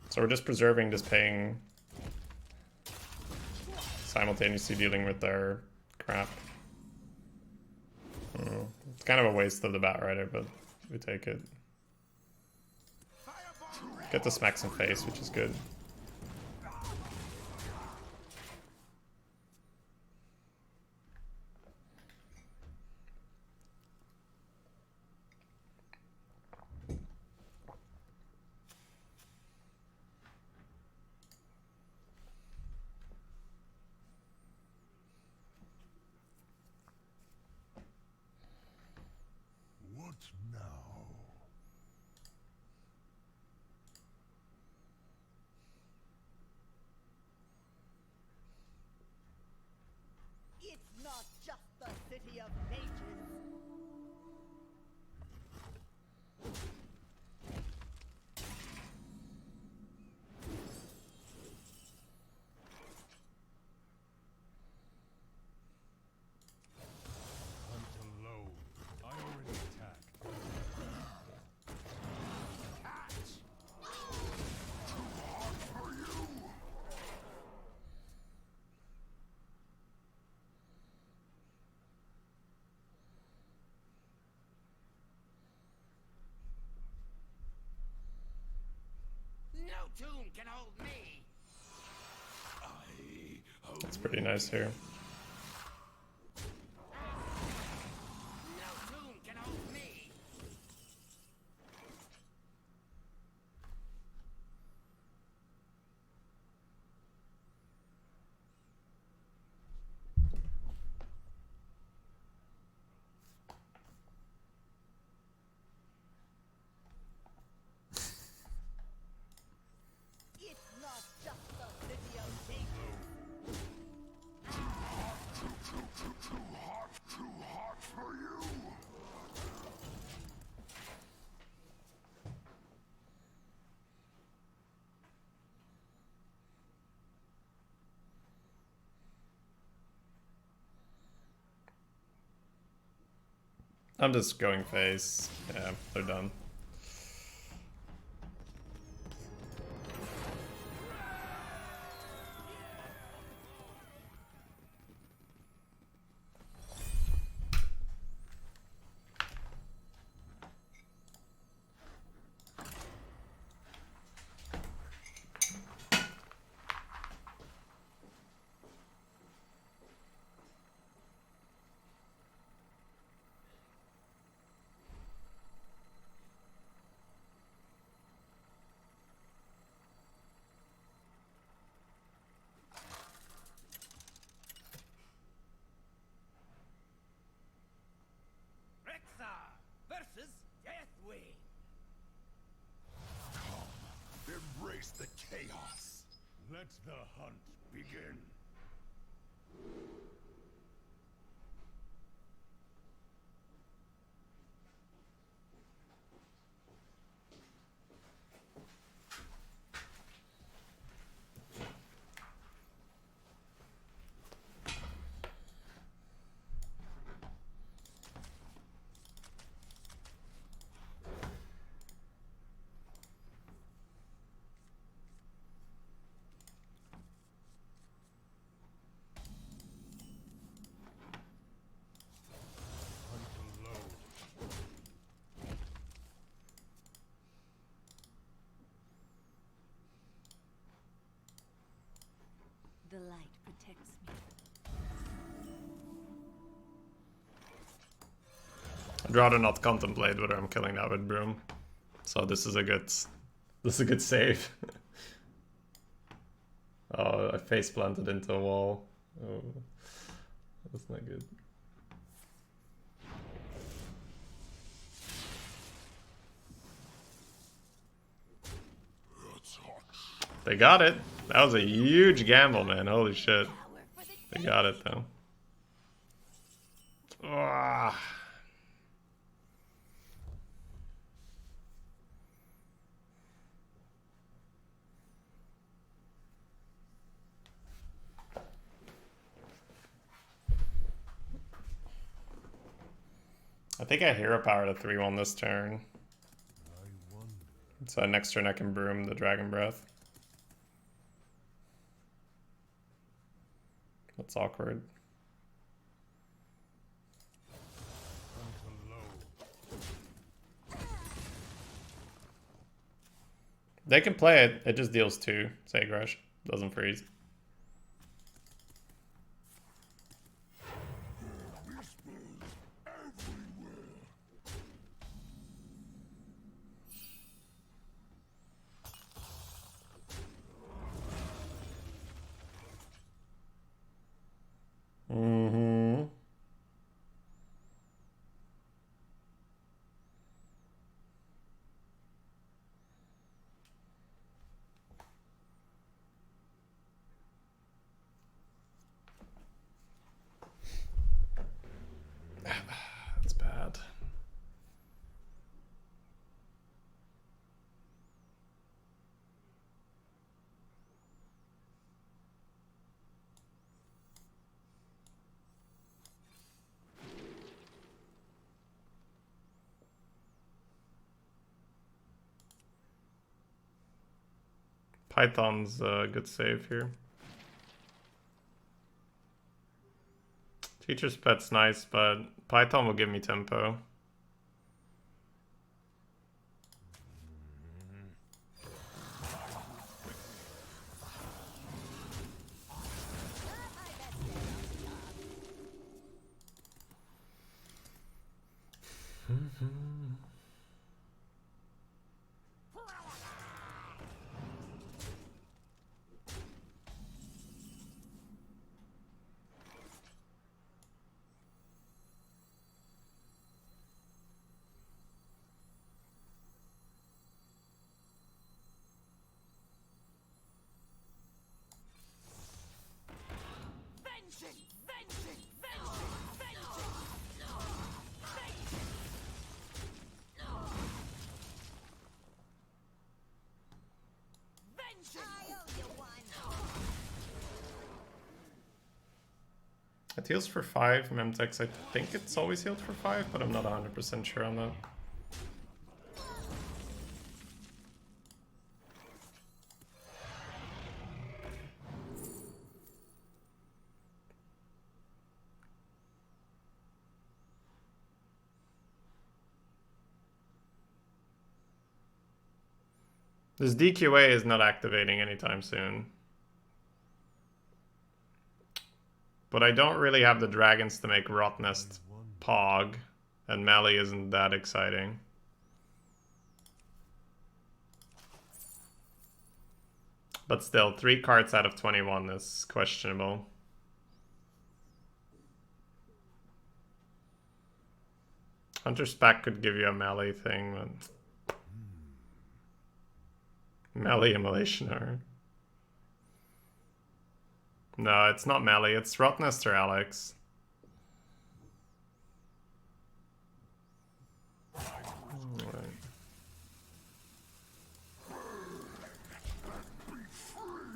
So we're just preserving this ping, simultaneously dealing with their crap. It's kind of a waste of the Bat Rider, but we take it. Get the smacks in face, which is good. What now? It's not just the city of mages. Hunt alone. I already attacked. No tomb can hold me. It's pretty nice here. No tomb can hold me. It's not just the city of mages. I'm just going face. Yeah, they're done. Rexar versus Deathwing. Embrace the chaos. Let the hunt begin. Hunt alone. The light protects me. I'd rather not contemplate whether I'm killing that with Broom. So this is a good save. Oh, I face planted into a wall. Oh, that's not good. They got it. That was a huge gamble, man. Holy shit. They got it though. Ah. I think I hero powered a 3-1 this turn. So next turn I can Broom the Dragon Breath. That's awkward. They can play it, it just deals 2, Sage Rush. Doesn't freeze. Mm-hmm. That's bad. Python's a good save here. Teacher's Pet's nice, but Python will give me tempo. It heals for 5, Memtex, I think it's always healed for 5, but I'm not 100% sure on that. This DQA is not activating anytime soon. But I don't really have the dragons to make Rotnest Pog, and Melee isn't that exciting. But still, 3 cards out of 21 is questionable. Hunter's Pack could give you a Melee thing, but... Melee Immolation Art. No, it's not Melee, it's Rotnest or Alex. Right.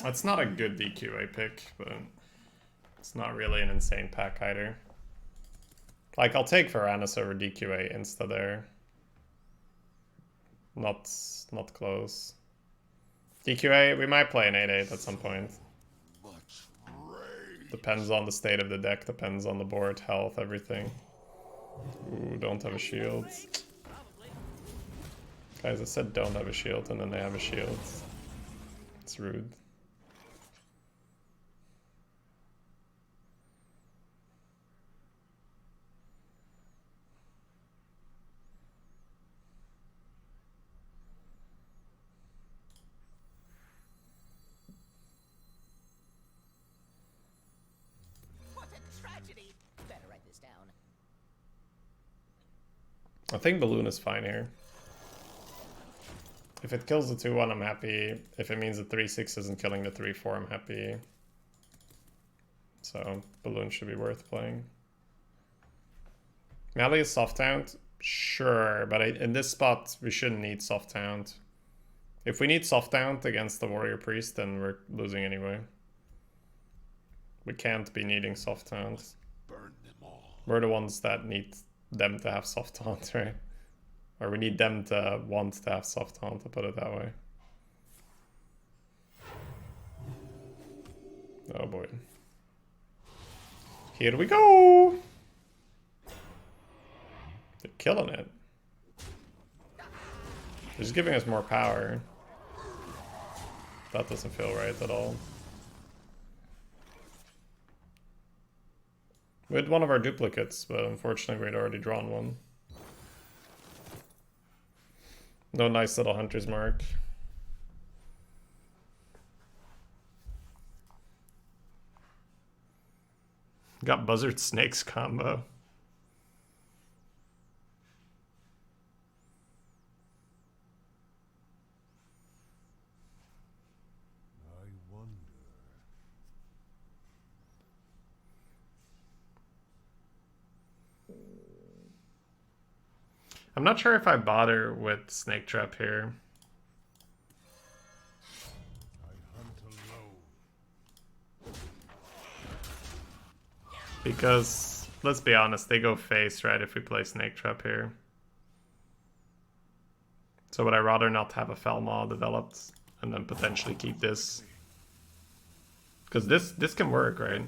That's not a good DQA pick, but it's not really an insane pack either. Like, I'll take Varanus over DQA insta there. Not close. DQA, we might play an 8-8 at some point. Depends on the state of the deck, depends on the board, health, everything. Ooh, don't have a shield. Guys, I said don't have a shield and then they have a shield. It's rude. I think Balloon is fine here. If it kills the 2-1, I'm happy. If it means the 3-6 isn't killing the 3-4, I'm happy. So, Balloon should be worth playing. Melee is soft taunt? Sure, but in this spot, we shouldn't need soft taunt. If we need soft taunt against the Warrior Priest, then we're losing anyway. We can't be needing soft taunt. Burn them all. We're the ones that need them to have soft taunt, right? Or we need them to want to have soft taunt, to put it that way. Oh boy. Here we go! They're killing it. They're just giving us more power. That doesn't feel right at all. We had one of our duplicates, but unfortunately we'd already drawn one. No nice little hunter's mark. Got Buzzard Snakes combo. I wonder. I'm not sure if I bother with Snake Trap here. I hunt alone. Because, let's be honest, they go face, right, if we play Snake Trap here. So would I rather not have a Felmaw developed and then potentially keep this? Because this can work, right?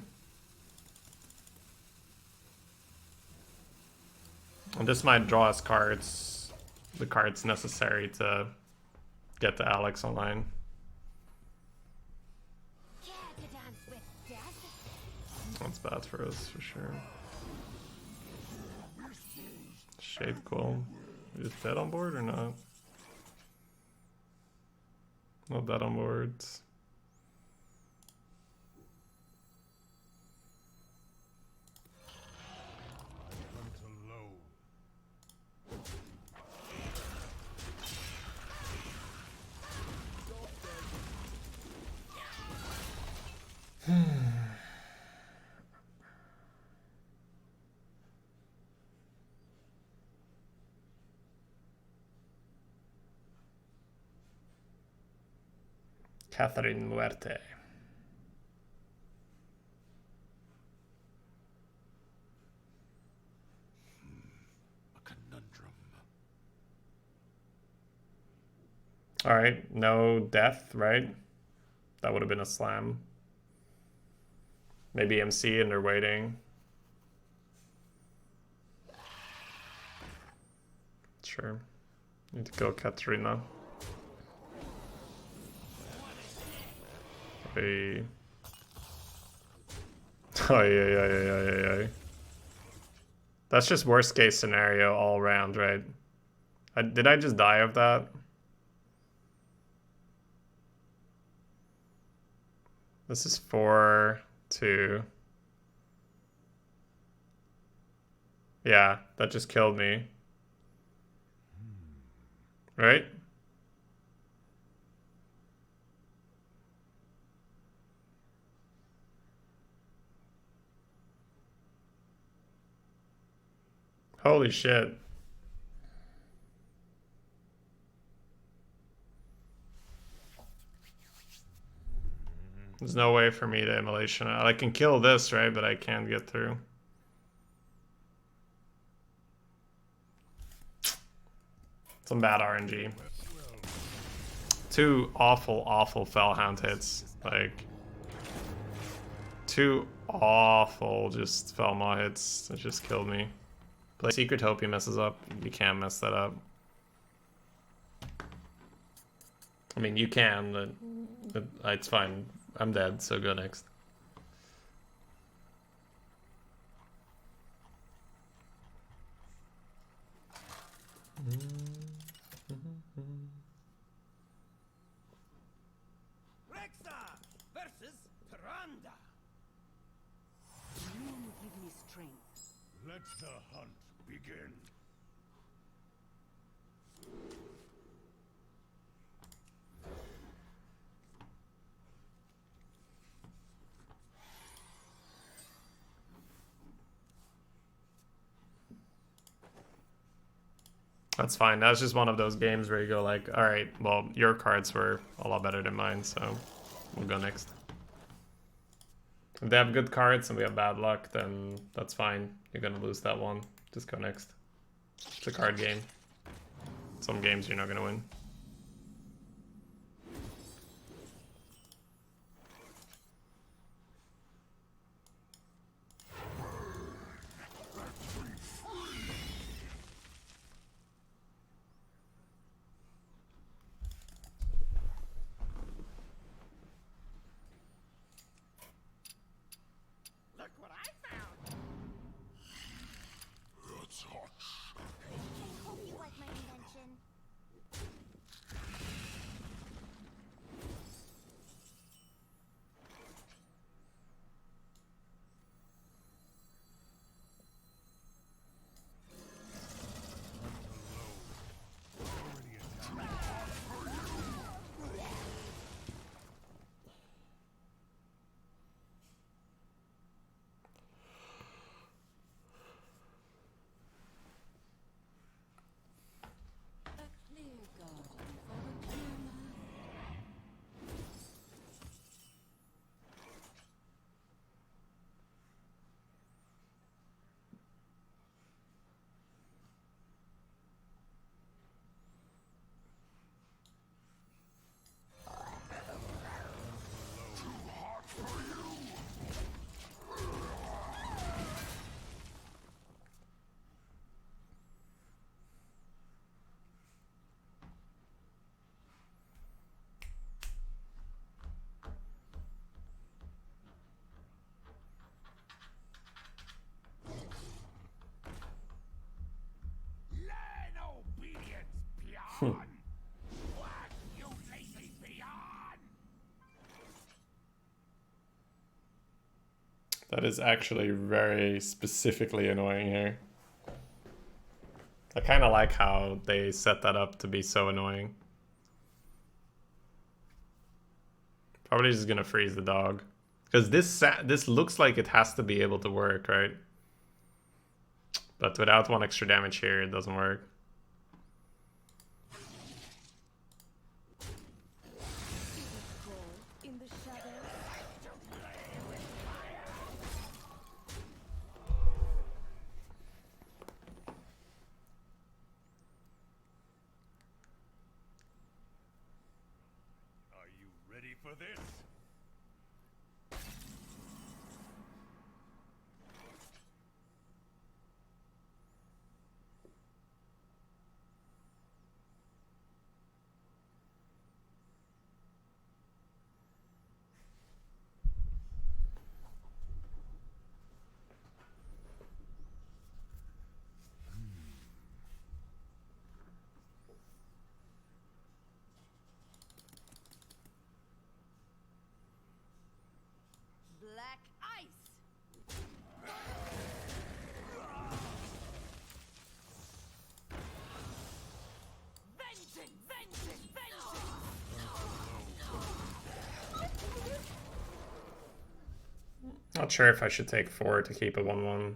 And this might draw us cards, the cards necessary to get the Alex online. Care to dance with death? That's bad for us, for sure. Shade Quill. Is dead on board or not? Not dead on board. Hunt alone. Catherine Muerte. A conundrum. Alright, no death, right? That would have been a slam. Maybe MC and they're waiting. Sure. Need to kill Katarina. Hey. Oh, yeah. That's just worst case scenario all around, right? Did I just die of that? This is 4-2. Yeah, that just killed me. Right? Holy shit. There's no way for me to immolation. I can kill this, right? But I can't get through. Some bad RNG. Two awful Fellhound hits. Like, two awful just Felmaw hits that just killed me. Play Secret Hope, he messes up. You can't mess that up. I mean, you can, but it's fine. I'm dead, so go next. Rexar versus Piranda. You give me strength. Let the hunt begin. That's fine. That's just one of those games where you go like, all right, well, your cards were a lot better than mine, so we'll go next. If they have good cards and we have bad luck, then that's fine. You're gonna lose that one. Just go next. It's a card game. Some games you're not gonna win. Look what I found! I hope you like my invention. A clear garden for a clear mind. Learn obedience, peon! What, you lazy peon! That is actually very specifically annoying here. I kind of like how they set that up to be so annoying. Probably just gonna freeze the dog. Because this looks like it has to be able to work, right? But without one extra damage here, it doesn't work. In the shadows. Are you ready for this? Black ice. Vengeance! Vengeance! Vengeance! Not sure if I should take 4 to keep a 1-1.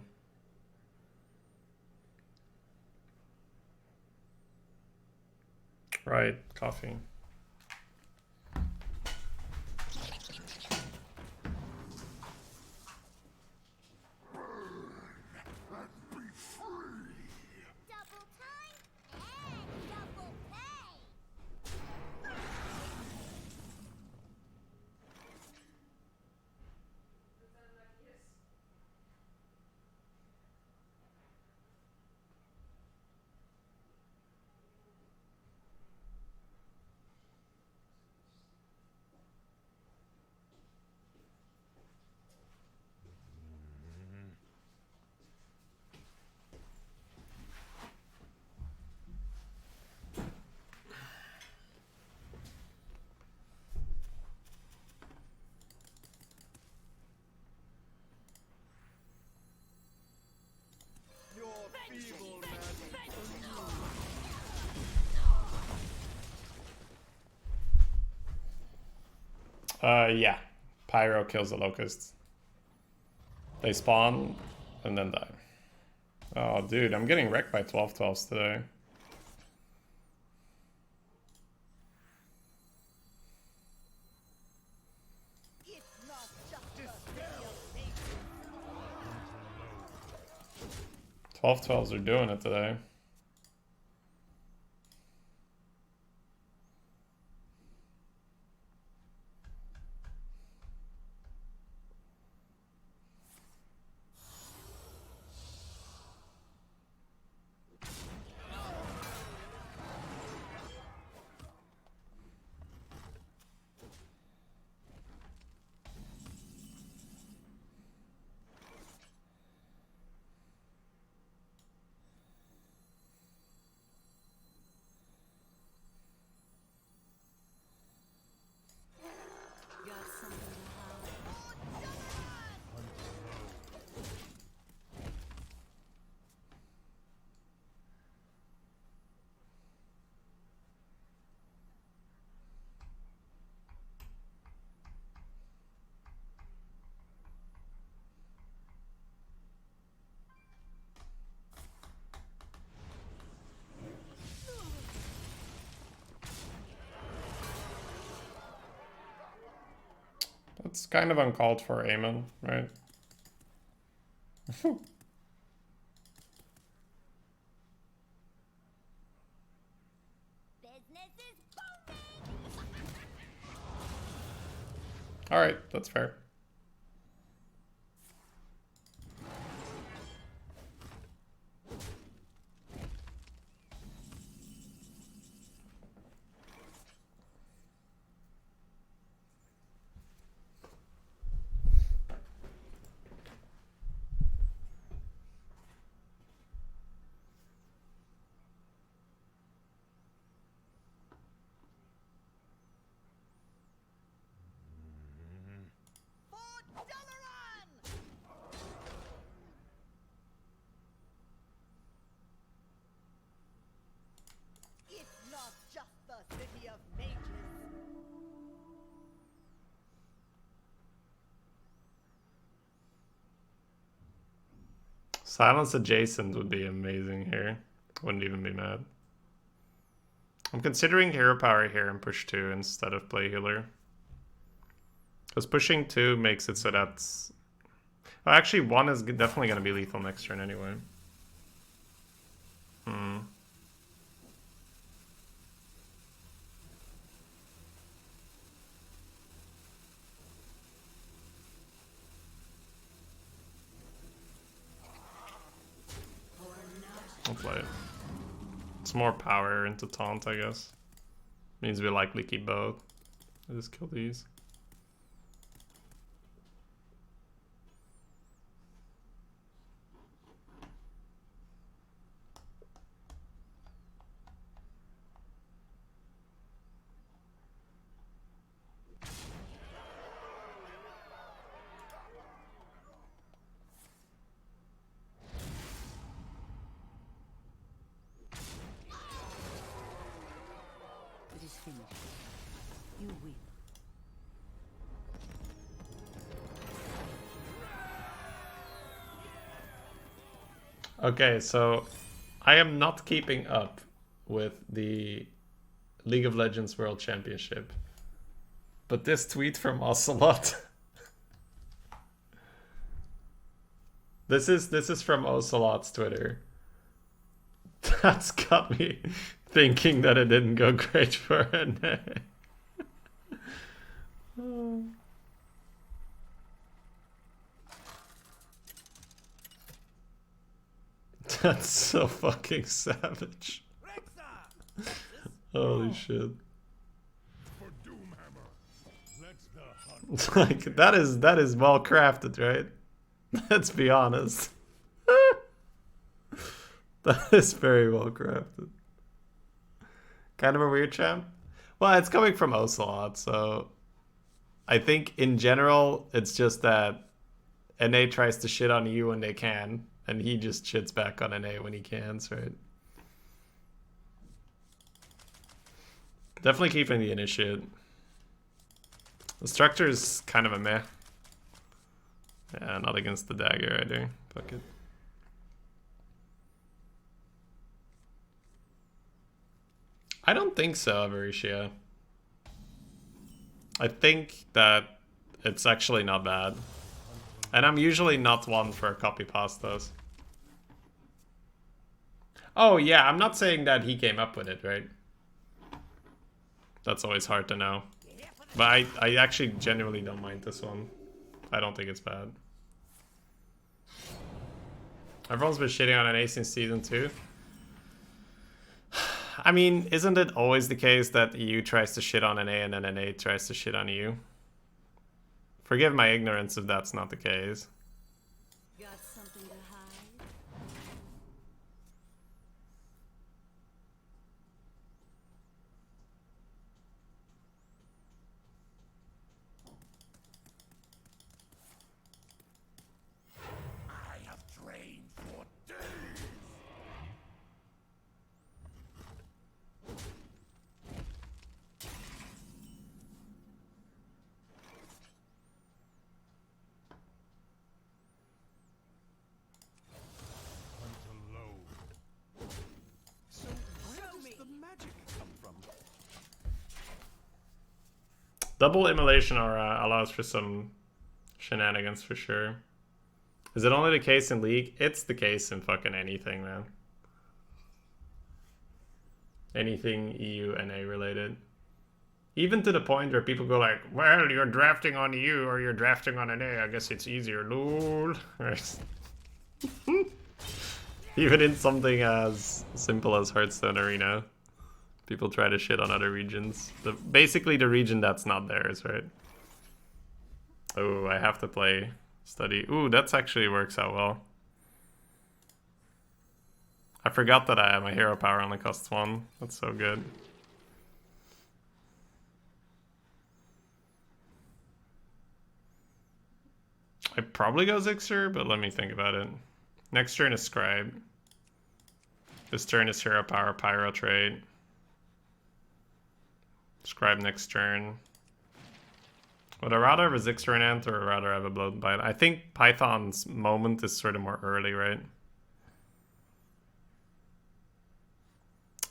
Right, coffee. Double time and double pay. Your feeble magic. Yeah. Pyro kills the locusts. They spawn and then die. Oh, dude, I'm getting wrecked by 12-12s today. 12-12s are doing it today. Got something to hide. That's kind of uncalled for, Eamon, right? Business is booming! Alright, that's fair. For Dalaran! It's not just the city of mages. Silence adjacent would be amazing here. Wouldn't even be mad. I'm considering hero power here and push 2 instead of play healer. Because pushing 2 makes it so that's... Well, actually, 1 is definitely going to be lethal next turn anyway. I'll play it. It's more power into taunt, I guess. Means we likely keep both. I just kill these. It is finished. You win. Okay, so I am not keeping up with the League of Legends World Championship. But this tweet from Ocelot. This is from Ocelot's Twitter. That's got me thinking that it didn't go great for an That's so fucking savage. Holy shit. For Doomhammer. Let's the hunt. Like that is well crafted, right? Let's be honest. That is very well crafted. Kind of a weird champ. Well, it's coming from Ocelot, so I think in general it's just that NA tries to shit on you when they can, and he just shits back on NA when he can, right? Definitely keeping the initiate. The structure is kind of a meh. Yeah, not against the dagger either. Fuck it. I don't think so, Avarisha. I think that it's actually not bad. And I'm usually not one for copy pastas. Oh yeah, I'm not saying that he came up with it, right? That's always hard to know. But I actually genuinely don't mind this one. I don't think it's bad. Everyone's been shitting on NA since season 2. I mean, isn't it always the case that EU tries to shit on NA and then NA tries to shit on EU? Forgive my ignorance if that's not the case. Got something to hide? I have trained for days. Hunt alone. So where does the magic come from? Double immolation aura allows for some shenanigans for sure. Is it only the case in League? It's the case in fucking anything, man. Anything EU NA related. Even to the point where people go like, well, you're drafting on EU or you're drafting on NA, I guess it's easier, lol. Right. Even in something as simple as Hearthstone Arena, people try to shit on other regions. Basically the region that's not theirs, right? Oh, I have to play study. Ooh, that's actually works out well. I forgot that my hero power only costs 1. That's so good. I'd probably go Zixer, but let me think about it. Next turn is Scribe. This turn is hero power, pyro trade. Scribe next turn. Would I rather have a Zixer in Ant or rather have a Blood Bite? I think Python's moment is sort of more early, right?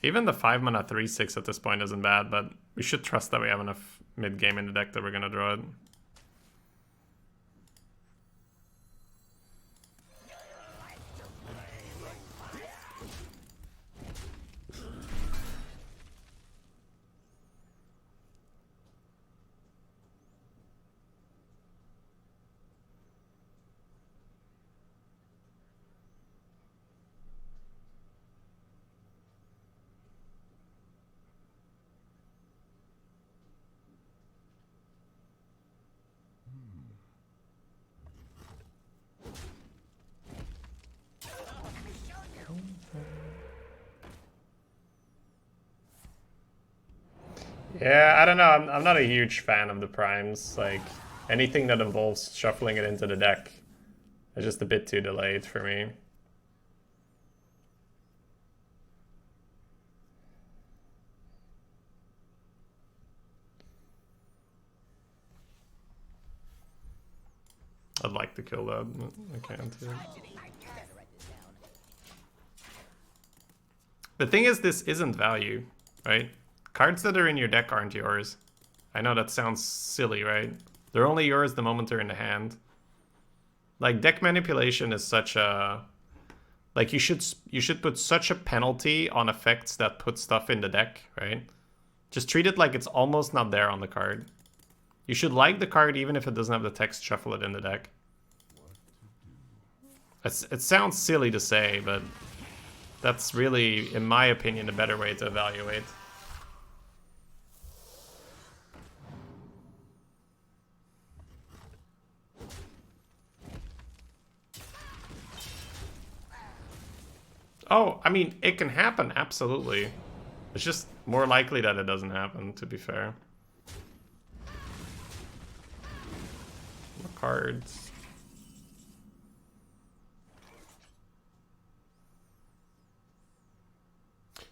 Even the 5 mana 3/6 at this point isn't bad, but we should trust that we have enough mid-game in the deck that we're gonna draw it. Yeah, I don't know. I'm not a huge fan of the primes. Like, anything that involves shuffling it into the deck is just a bit too delayed for me. I'd like to kill that, but I can't. The thing is, this isn't value, right? Cards that are in your deck aren't yours. I know that sounds silly, right? They're only yours the moment they're in the hand. Like, deck manipulation is such a... Like, you should put such a penalty on effects that put stuff in the deck, right? Just treat it like it's almost not there on the card. You should like the card even if it doesn't have the text, shuffle it in the deck. It sounds silly to say, but that's really, in my opinion, a better way to evaluate. Oh, I mean, it can happen, absolutely. It's just more likely that it doesn't happen, to be fair. More cards.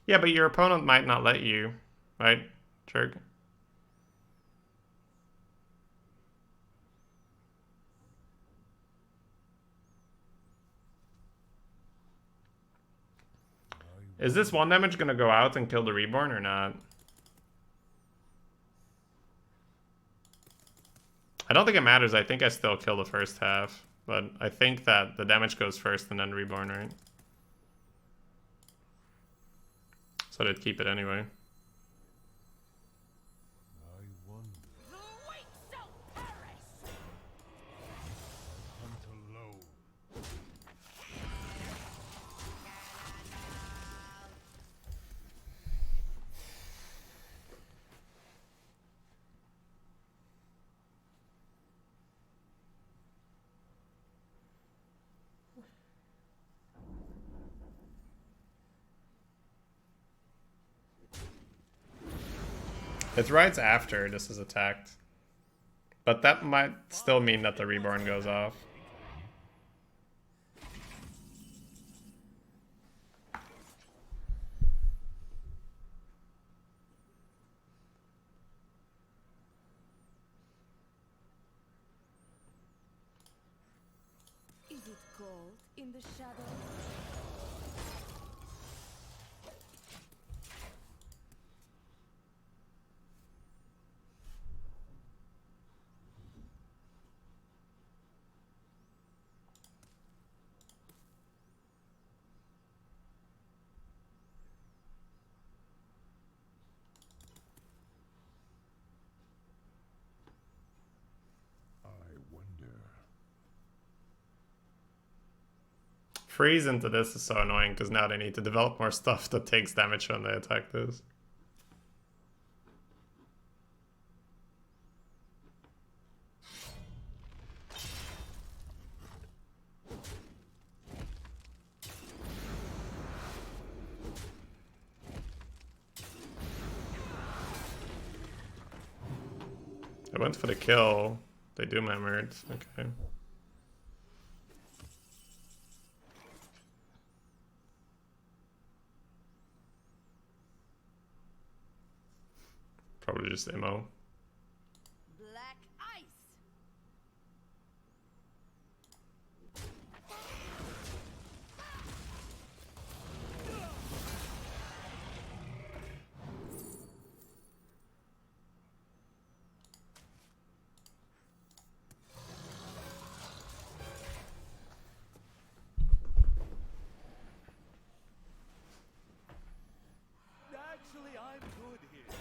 Yeah, but your opponent might not let you, right, jerk? Is this 1 damage gonna go out and kill the Reborn or not? I don't think it matters. I think I still kill the first half. But I think that the damage goes first and then Reborn, right? So they'd keep it anyway. I wonder. The weak shall perish! Hunt alone. It rides after this is attacked. But that might still mean that the reborn goes off. Is it cold in the shadows? I wonder. Freeze into this is so annoying because now they need to develop more stuff that takes damage when they attack this. I went for the kill. They doom hammered. Okay. Probably just ammo. Black ice! Actually, I'm good here.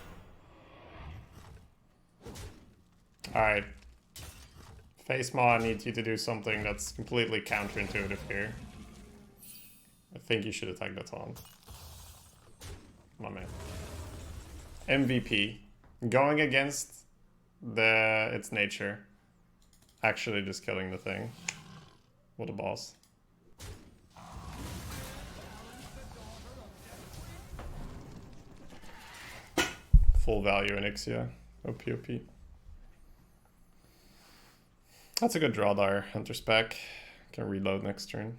Alright. Face Maw needs you to do something that's completely counterintuitive here. I think you should attack the taunt. My man. MVP. Going against its nature. Actually just killing the thing. What a boss. Full value in Ixia. OP. That's a good draw there, Hunter's back. Can reload next turn.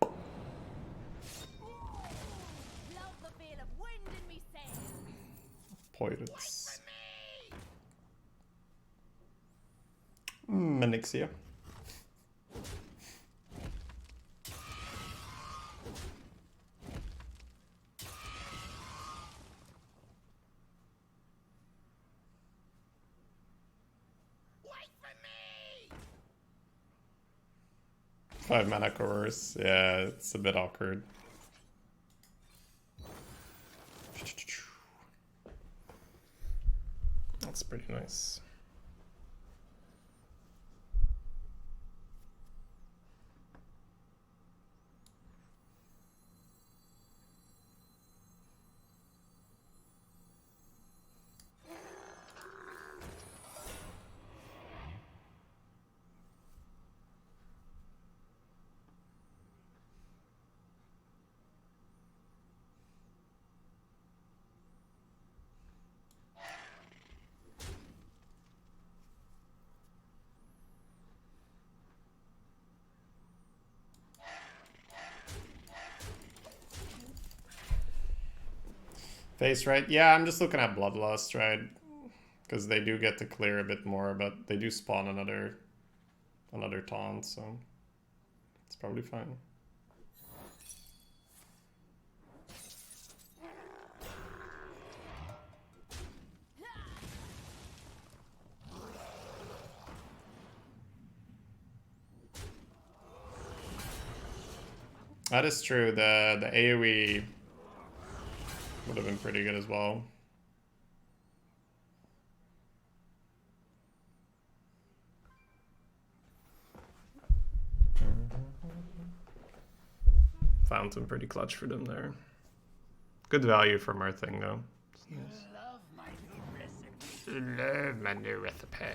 Love the feel of wind in me sails! Pirates. Menixia. Wait for me! 5 mana cores. Yeah, it's a bit awkward. That's pretty nice. Face, right? Yeah, I'm just looking at Bloodlust, right? Because they do get to clear a bit more, but they do spawn another taunt, so it's probably fine. That is true. The AoE would have been pretty good as well. Fountain pretty clutch for them there. Good value from our thing though. You love my new recipe. Love my new recipe.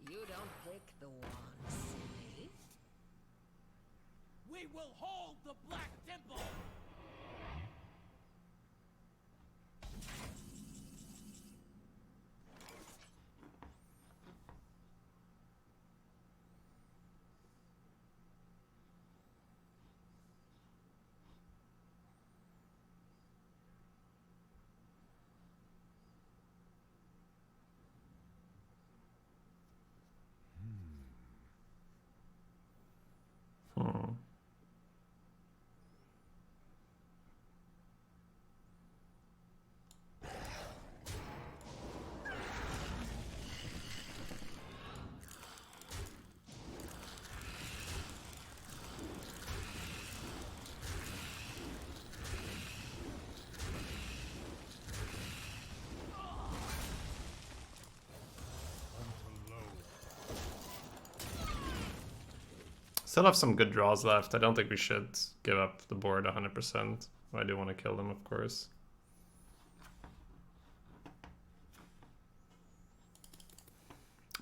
You don't pick the one, silly. We will hold the Black Temple. Hmm. Still have some good draws left. I don't think we should give up the board 100%. I do want to kill them, of course.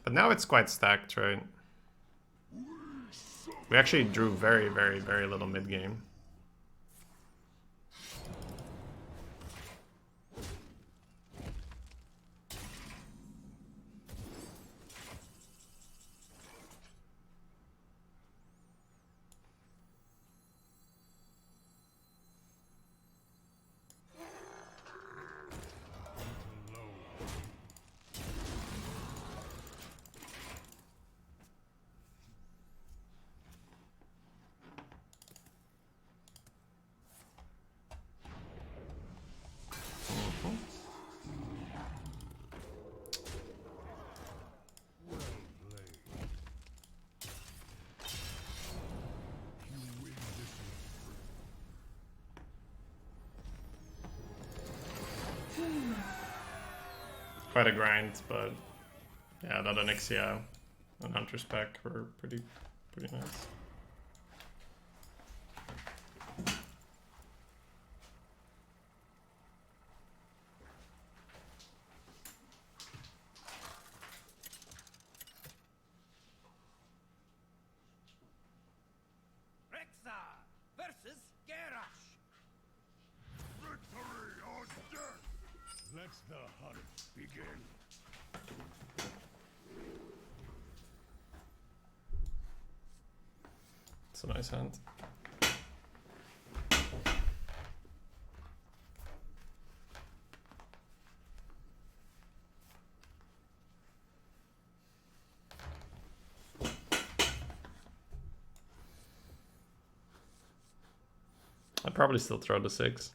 But now it's quite stacked, right? We actually drew very, very, very little mid-game. Quite a grind, but yeah, that Onyxia and Hunter's Pack were pretty nice. Rexa versus Garrosh. Victory or death! Let the hunt begin. It's a nice hand. I'd probably still throw the 6.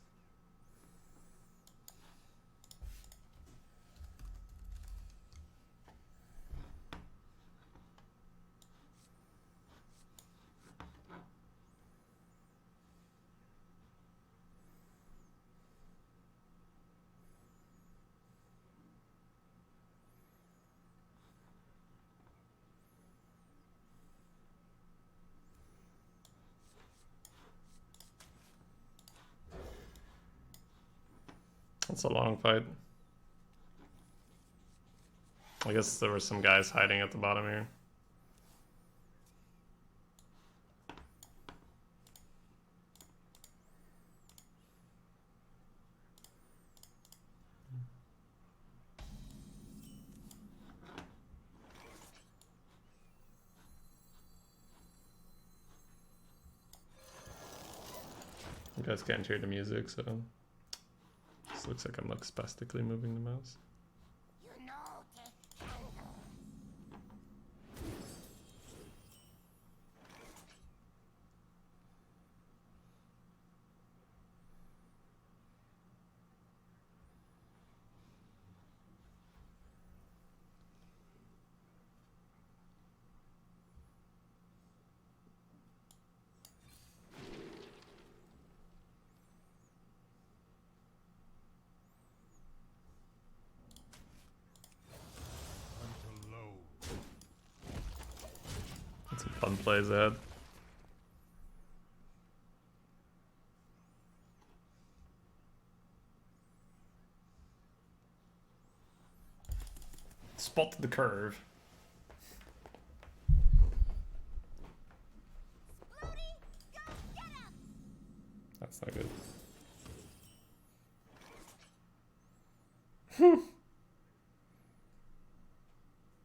It's a long fight. I guess there were some guys hiding at the bottom here. You guys can't hear the music, so this looks like I'm like spastically moving the mouse. You know this. Unto low. That's some fun plays ahead. Spot the curve. That's not good.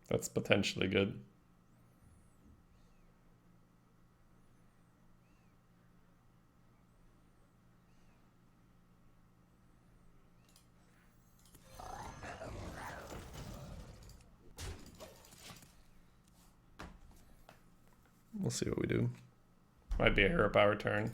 That's potentially good. We'll see what we do. Might be a hero power turn.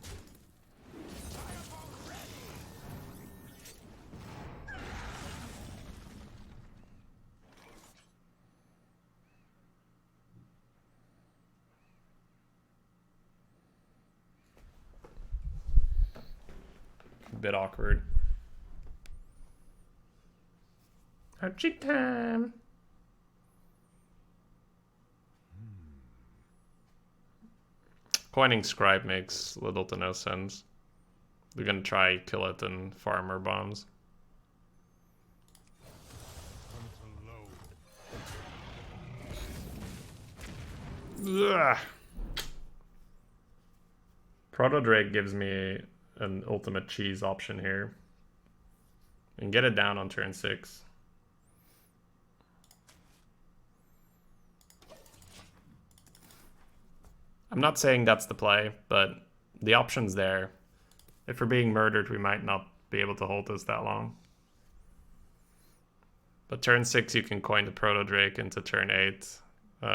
A bit awkward. Archie time. Coining Scribe makes little to no sense. They're gonna try kill it and farm our bombs. Unto low. Ugh. Proto Drake gives me an ultimate cheese option here. And get it down on turn 6. I'm not saying that's the play, but the option's there. If we're being murdered, we might not be able to hold this that long. But turn 6, you can coin the Proto Drake into turn 8,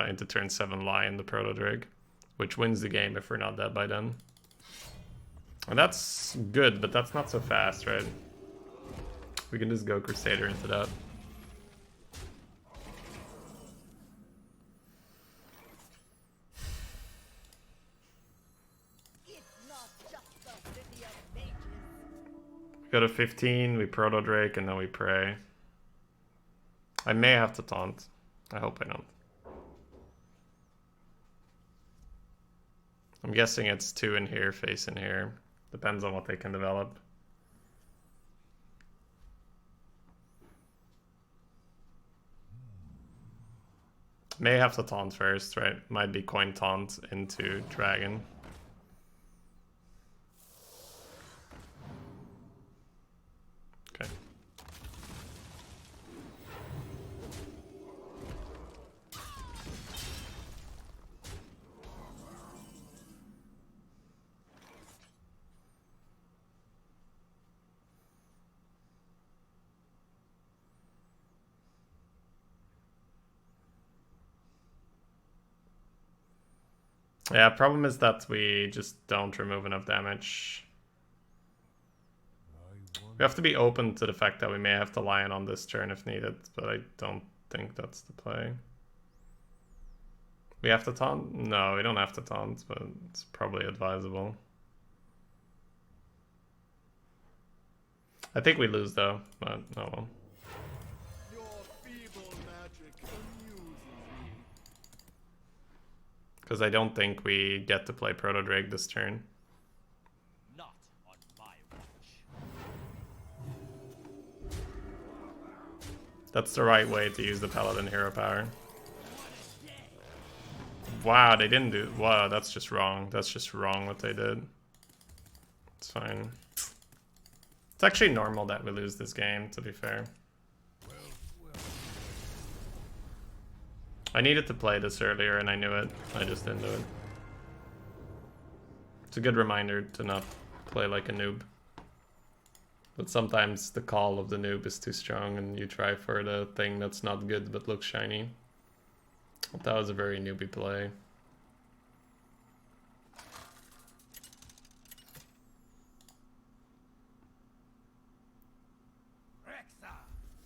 into turn 7 Lion the Proto Drake, which wins the game if we're not dead by then. And that's good, but that's not so fast, right? We can just go Crusader into that. It's not just the city of mages. Go to 15, we Proto Drake, and then we pray. I may have to taunt. I hope I don't. I'm guessing it's 2 in here, face in here. Depends on what they can develop. May have to taunt first, right? Might be coin taunt into dragon. Okay. Yeah, problem is that we just don't remove enough damage. We have to be open to the fact that we may have to Lion on this turn if needed, but I don't think that's the play. We have to taunt? No, we don't have to taunt, but it's probably advisable. I think we lose though, but oh well. Your feeble magic amuses me. Because I don't think we get to play Proto Drake this turn. Not on my watch. That's the right way to use the Paladin hero power. Wow, they didn't do... Wow, that's just wrong. That's just wrong what they did. It's fine. It's actually normal that we lose this game, to be fair. I needed to play this earlier and I knew it. I just didn't do it. It's a good reminder to not play like a noob. But sometimes the call of the noob is too strong and you try for the thing that's not good but looks shiny. That was a very newbie play. Rexa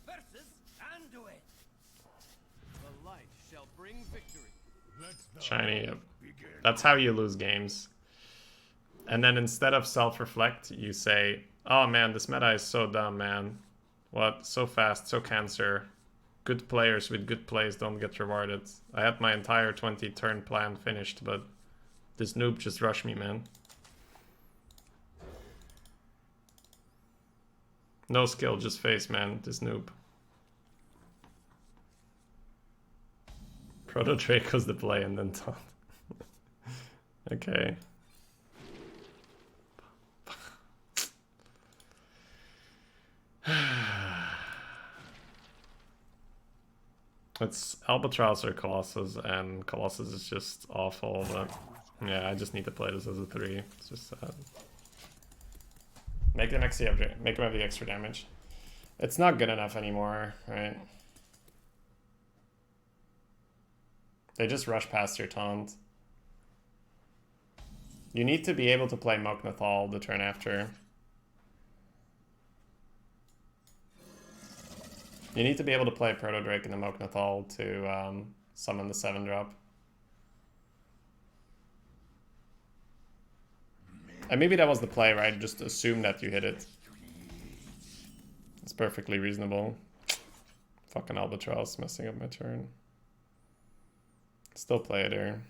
versus Anduin. The light shall bring victory. Shiny. That's how you lose games. And then instead of self-reflect, you say, oh man, this meta is so dumb, man. What? So fast, so cancer. Good players with good plays don't get rewarded. I had my entire 20 turn plan finished, but this noob just rushed me, man. No skill, just face, man. This noob. Proto Draco's the play and then taunt. Okay. It's Albatross or Colossus, and Colossus is just awful, but yeah, I just need to play this as a 3. It's just sad. Make them make them have the extra damage. It's not good enough anymore, right? They just rush past your taunt. You need to be able to play Moknathal the turn after. You need to be able to play Proto Drake and the Moknathal to summon the 7-drop. And maybe that was the play, right? Just assume that you hit it. It's perfectly reasonable. Fucking Albatross messing up my turn. Still play it here.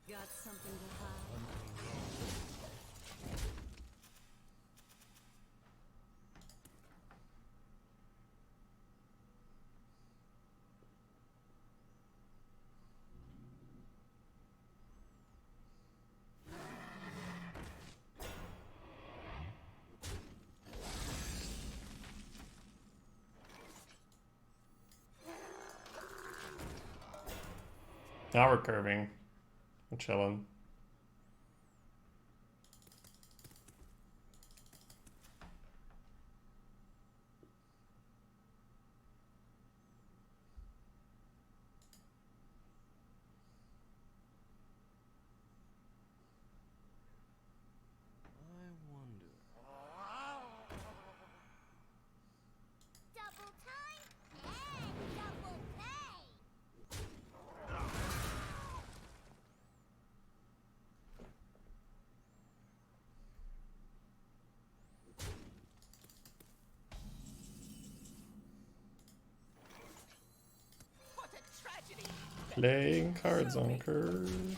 Got something to hide. Now we're curving. We're chilling. I wonder. Double time and double pay. What a tragedy! Playing cards on curve.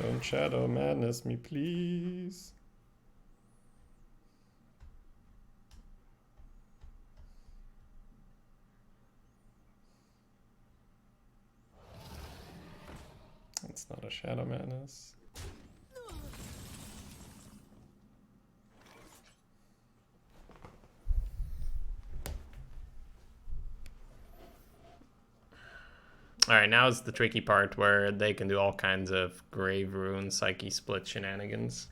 Don't shadow madness me, please. It's not a shadow madness. Alright, now is the tricky part where they can do all kinds of Grave Rune, Psyche Split shenanigans.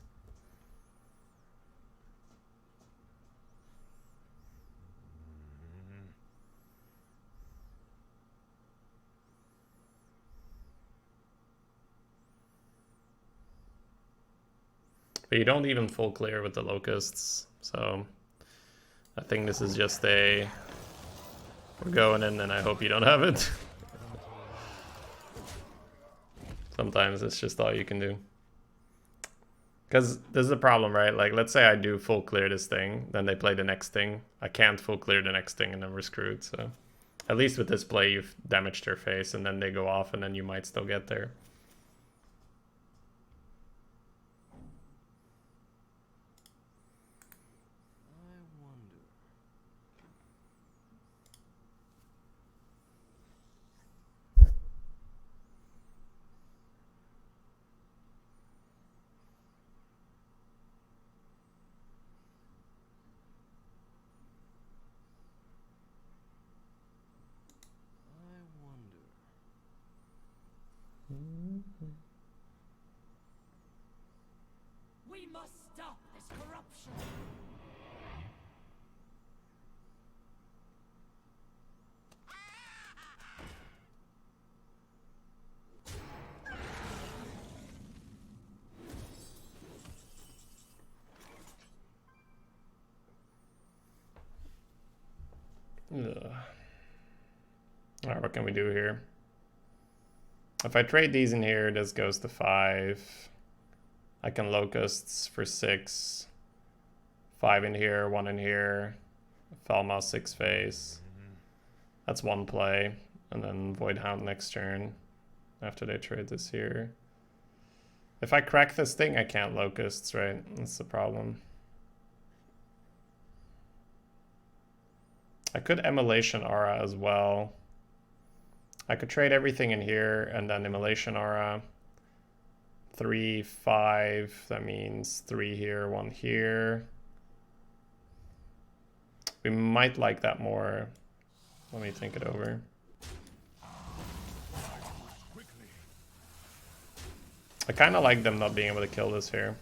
But you don't even full clear with the locusts, so I think this is just a we're going in and I hope you don't have it. Sometimes it's just all you can do. Because this is the problem, right? Like, let's say I do full clear this thing, then they play the next thing. I can't full clear the next thing and then we're screwed, so... At least with this play, you've damaged their face and then they go off and then you might still get there. We must stop this corruption. Alright, what can we do here? If I trade these in here, this goes to 5. I can locusts for 6. 5 in here, 1 in here. Falma 6 face. That's one play. And then Void Hound next turn. After they trade this here. If I crack this thing, I can't locusts, right? That's the problem. I could Immolation Aura as well. I could trade everything in here and then Immolation Aura. 3, 5, that means 3 here, 1 here. We might like that more. Let me think it over. I kind of like them not being able to kill this here.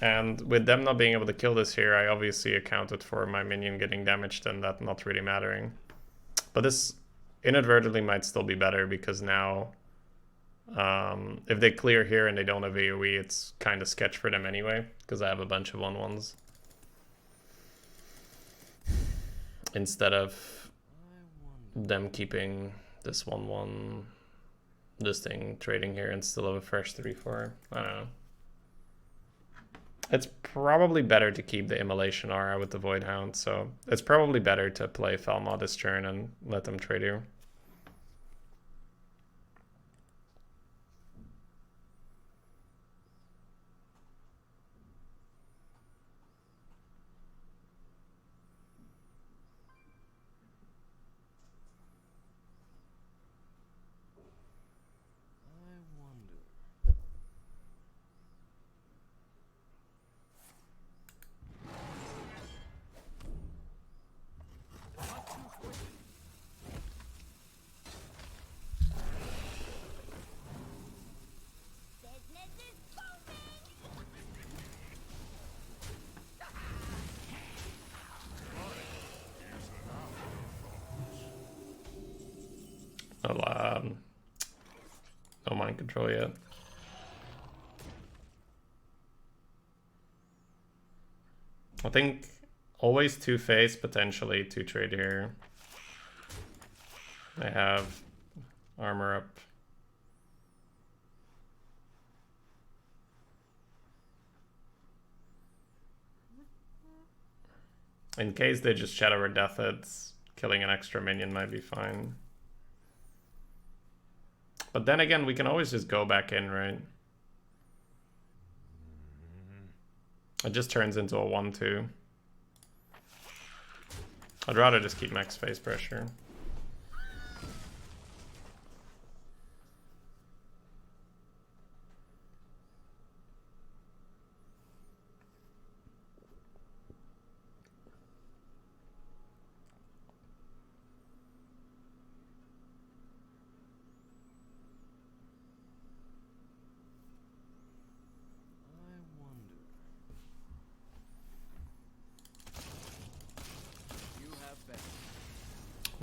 And with them not being able to kill this here, I obviously accounted for my minion getting damaged and that not really mattering. But this inadvertently might still be better because now if they clear here and they don't have AoE, it's kind of sketch for them anyway because I have a bunch of 1/1s. Instead of them keeping this 1/1, this thing trading here and still have a fresh 3/4. I don't know. It's probably better to keep the Immolation Aura with the Void Hound, so it's probably better to play Falma this turn and let them trade you. Business is booming. No, no mind control yet. I think always 2 face, potentially 2 trade here. They have armor up. In case they just Shadow or Death it, killing an extra minion might be fine. But then again, we can always just go back in, right? It just turns into a 1/2. I'd rather just keep max face pressure.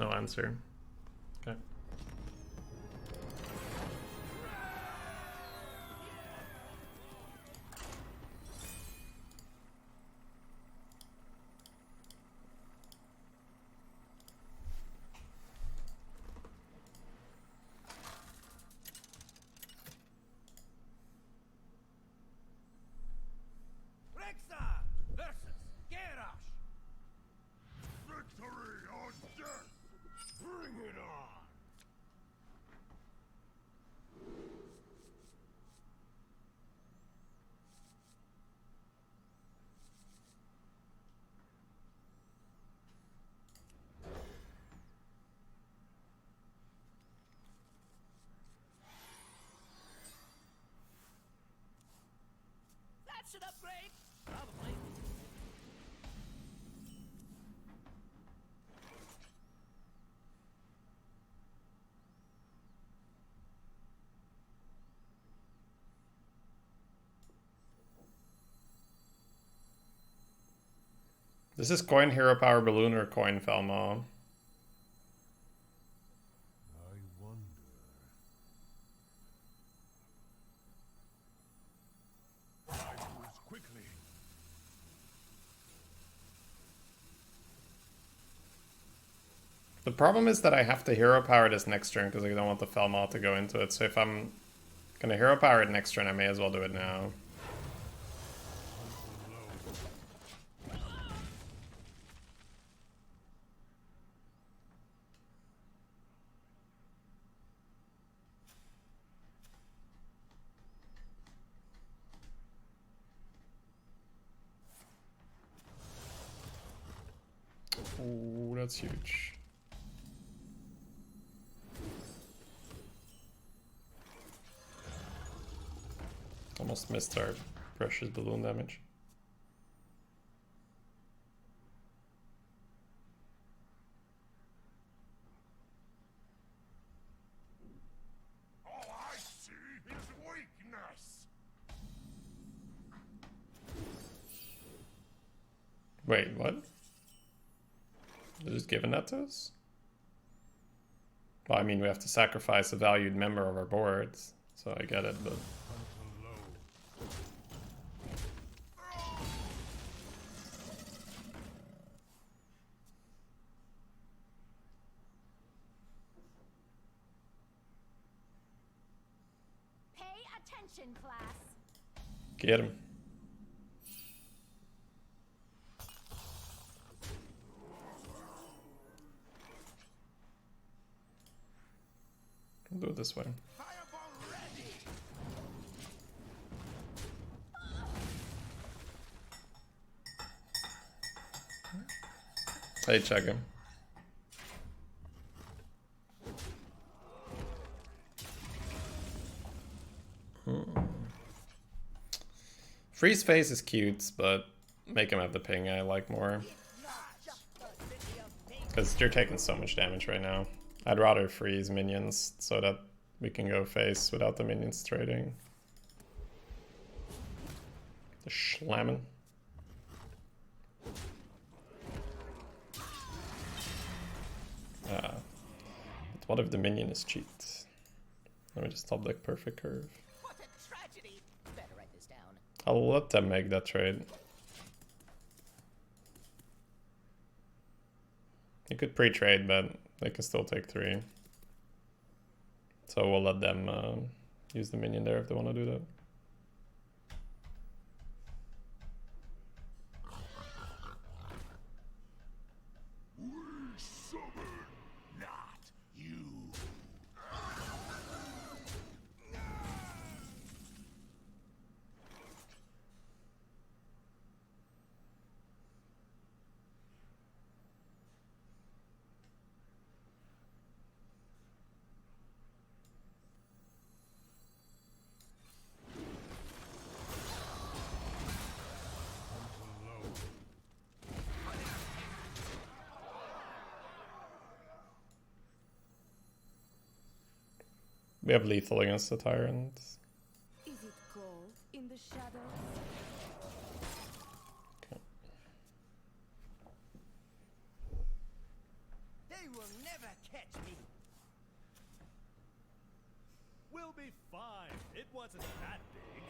No answer. Okay. Rexar versus Garrosh. Victory or death! Bring it on! That's an upgrade. Probably. This is coin hero power balloon or coin Felmo. I wonder. I moves quickly. The problem is that I have to hero power this next turn because I don't want the Felmo to go into it. So if I'm gonna hero power it next turn, I may as well do it now. Ooh, that's huge. Almost missed our precious balloon damage. All I see is weakness. Wait, what? They're just giving that to us? Well, I mean, we have to sacrifice a valued member of our boards, so I get it, but... Pay attention, class. Get him. We'll do it this way. Fireball ready. Hey, check him. Freeze face is cute, but make him have the ping I like more. Because you're taking so much damage right now. I'd rather freeze minions so that we can go face without the minions trading. The slammin'. But what if the minion is cheat? Let me just top deck perfect curve. What a tragedy. Better write this down. I'll let them make that trade. You could pre-trade, but they can still take 3. So we'll let them use the minion there if they want to do that. Summon, not you. We have lethal against the tyrant. Is it cold in the shadows? They will never be fine. It wasn't that big.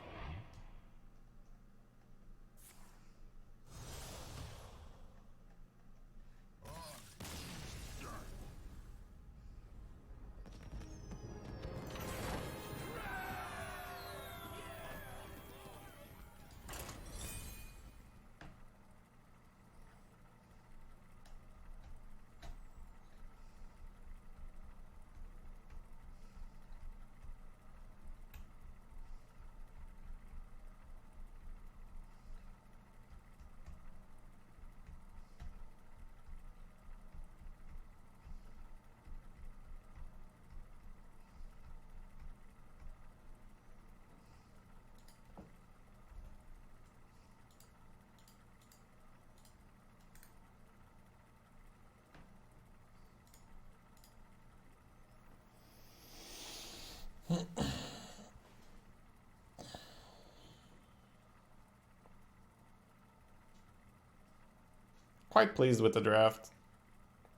Quite pleased with the draft.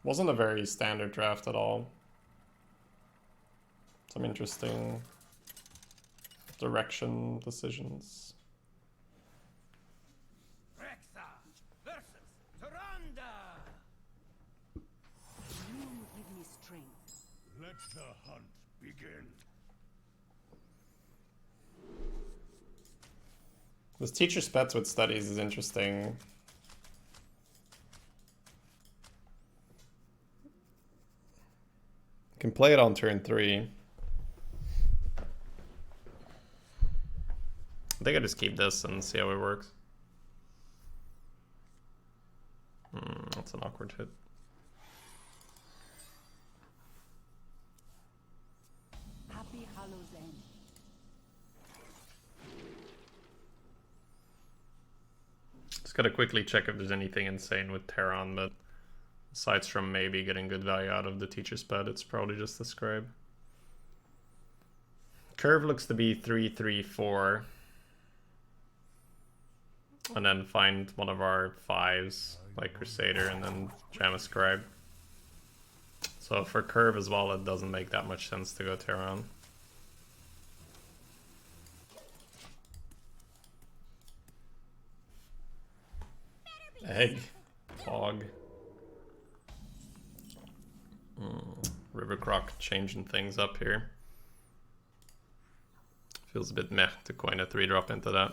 Wasn't a very standard draft at all. Some interesting direction decisions. Rexa versus Tyrande. You give me strength. Let the hunt begin. This teacher spets with studies is interesting. Can play it on turn 3. I think I just keep this and see how it works. That's an awkward hit. Happy Hallow's End. Just gotta quickly check if there's anything insane with Terran, but aside from maybe getting good value out of the teacher sped, it's probably just the scribe. Curve looks to be 3-3-4. And then find one of our 5s, like Crusader, and then jam a scribe. So for curve as well, it doesn't make that much sense to go Terran. Egg. Fog. River Croc changing things up here. Feels a bit meh to coin a 3-drop into that.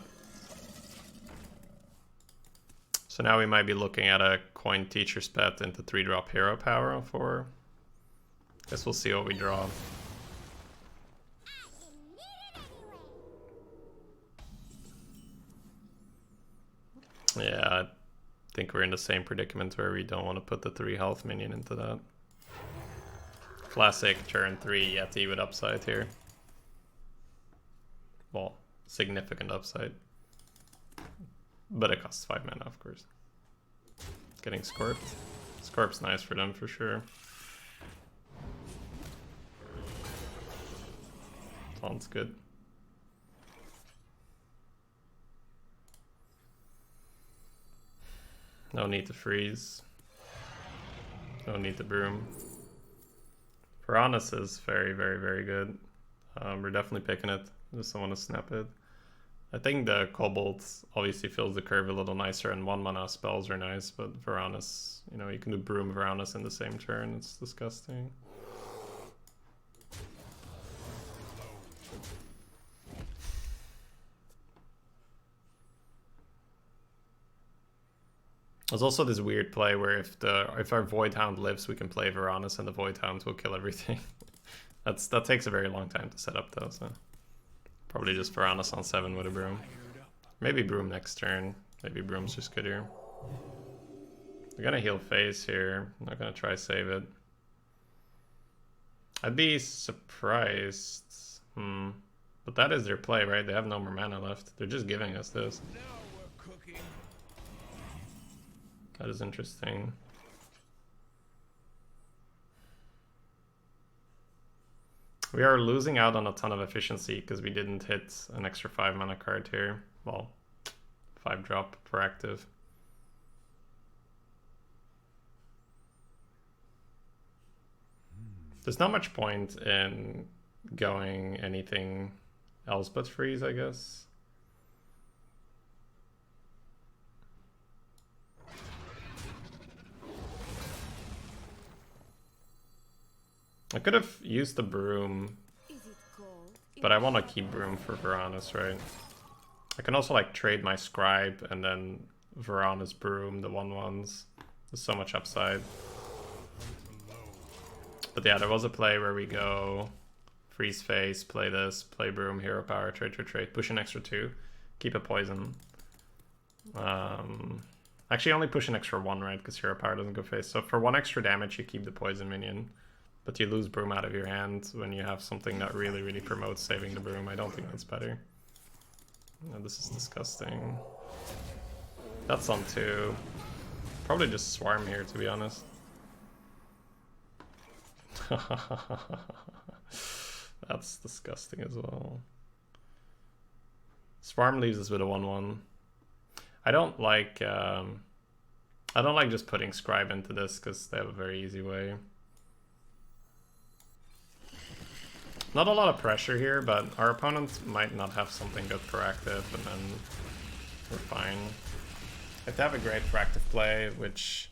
So now we might be looking at a coin teacher spet into 3-drop hero power on 4. Guess we'll see what we draw. Yeah, I think we're in the same predicament where we don't want to put the 3 health minion into that. Classic turn 3 Yeti with upside here. Well, significant upside. But it costs 5 mana, of course. Getting Scorped. Scorp's nice for them, for sure. Sounds good. No need to freeze. No need to broom. Piranhas is very, very, very good. We're definitely picking it. Just don't want to snap it. I think the Cobalt obviously fills the curve a little nicer, and 1 mana spells are nice, but Varanus, you know, you can do Broom Varanus in the same turn. It's disgusting. There's also this weird play where if our Void Hound lives, we can play Varanus and the Void Hound will kill everything. That takes a very long time to set up though, so probably just Varanus on 7 with a Broom. Maybe Broom next turn. Maybe Broom's just good here. We're gonna heal face here. I'm not gonna try save it. I'd be surprised. But that is their play, right? They have no more mana left. They're just giving us this. Now we're cooking. That is interesting. We are losing out on a ton of efficiency because we didn't hit an extra 5 mana card here. Well, 5 drop per active. There's not much point in going anything else but freeze, I guess. I could have used the broom, Is it cold? but I want to keep broom for Varanus, right? I can also like trade my scribe and then Varanus broom, the 1/1s. There's so much upside. But yeah, there was a play where we go freeze face, play this, play broom, hero power, trade, push an extra 2, keep a poison. Actually only push an extra 1, right? Because hero power doesn't go face. So for 1 extra damage, you keep the poison minion. But you lose broom out of your hand when you have something that really, really promotes saving the broom. I don't think that's better. No, this is disgusting. That's on 2. Probably just swarm here, to be honest. That's disgusting as well. Swarm leaves us with a 1/1. I don't like just putting scribe into this because they have a very easy way. Not a lot of pressure here, but our opponent might not have something good proactive, and then we're fine. If they have a great proactive play, which...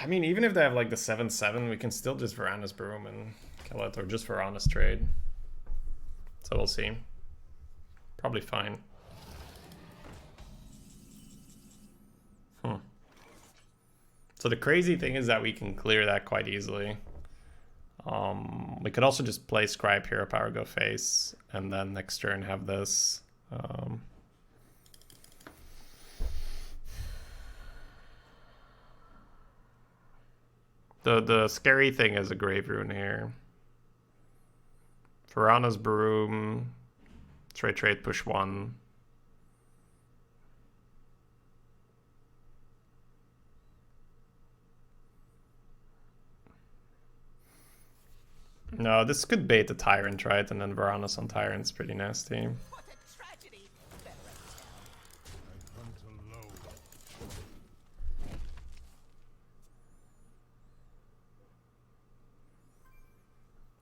I mean, even if they have like the 7/7, we can still just Varanus broom and kill it, or just Varanus trade. So we'll see. Probably fine. So the crazy thing is that we can clear that quite easily. We could also just play Scribe, Hero Power, go face, and then next turn have this. The scary thing is a Grave Rune here. Varanus broom, trade, push 1. No, this could bait the Tyrant, right? And then Varanus on Tyrant's pretty nasty. What a tragedy! I hunt alone.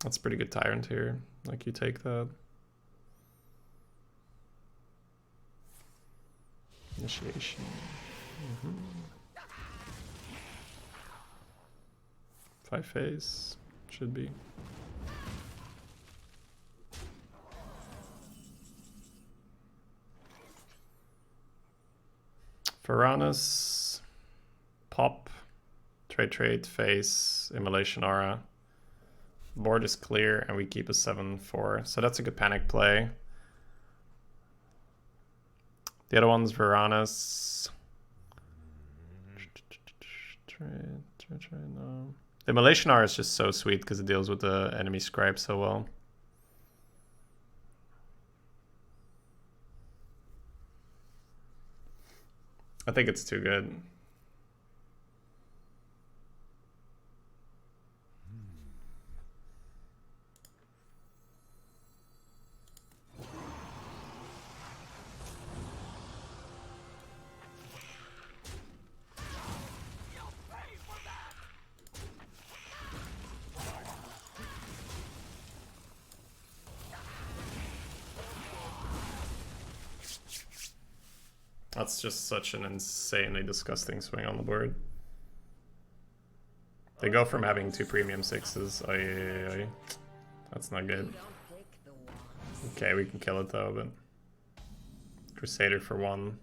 That's pretty good Tyrant here. Like, you take that. Initiation. 5 phase. Should be. Varanus, pop, trade, face, immolation aura. Board is clear and we keep a 7/4. So that's a good panic play. The other one's Varanus. Trade, no. The immolation aura is just so sweet because it deals with the enemy scribe so well. I think it's too good. That's just such an insanely disgusting swing on the board. They go from having 2 premium 6s. That's not good. Okay, we can kill it though, but... Crusader for 1.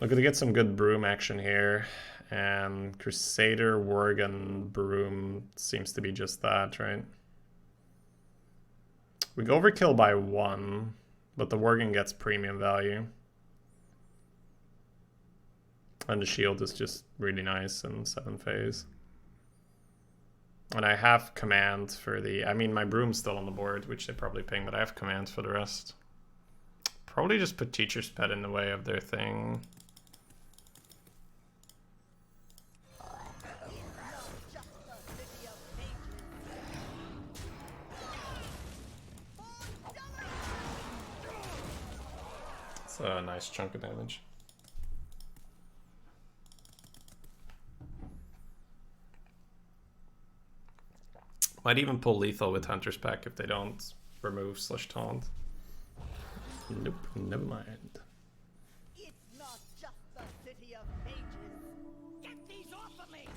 Looking to get some good broom action here. And Crusader, Worgen, Broom seems to be just that, right? We go overkill by 1, but the Worgen gets premium value. And the shield is just really nice in 7 phase. And I have command for the... I mean, my broom's still on the board, which they probably ping, but I have command for the rest. Probably just put Teacher's Pet in the way of their thing. It's a nice chunk of damage. Might even pull lethal with Hunter's Pack if they don't remove / taunt. Nope, never mind. It's not just the city of mages. Get these off of me!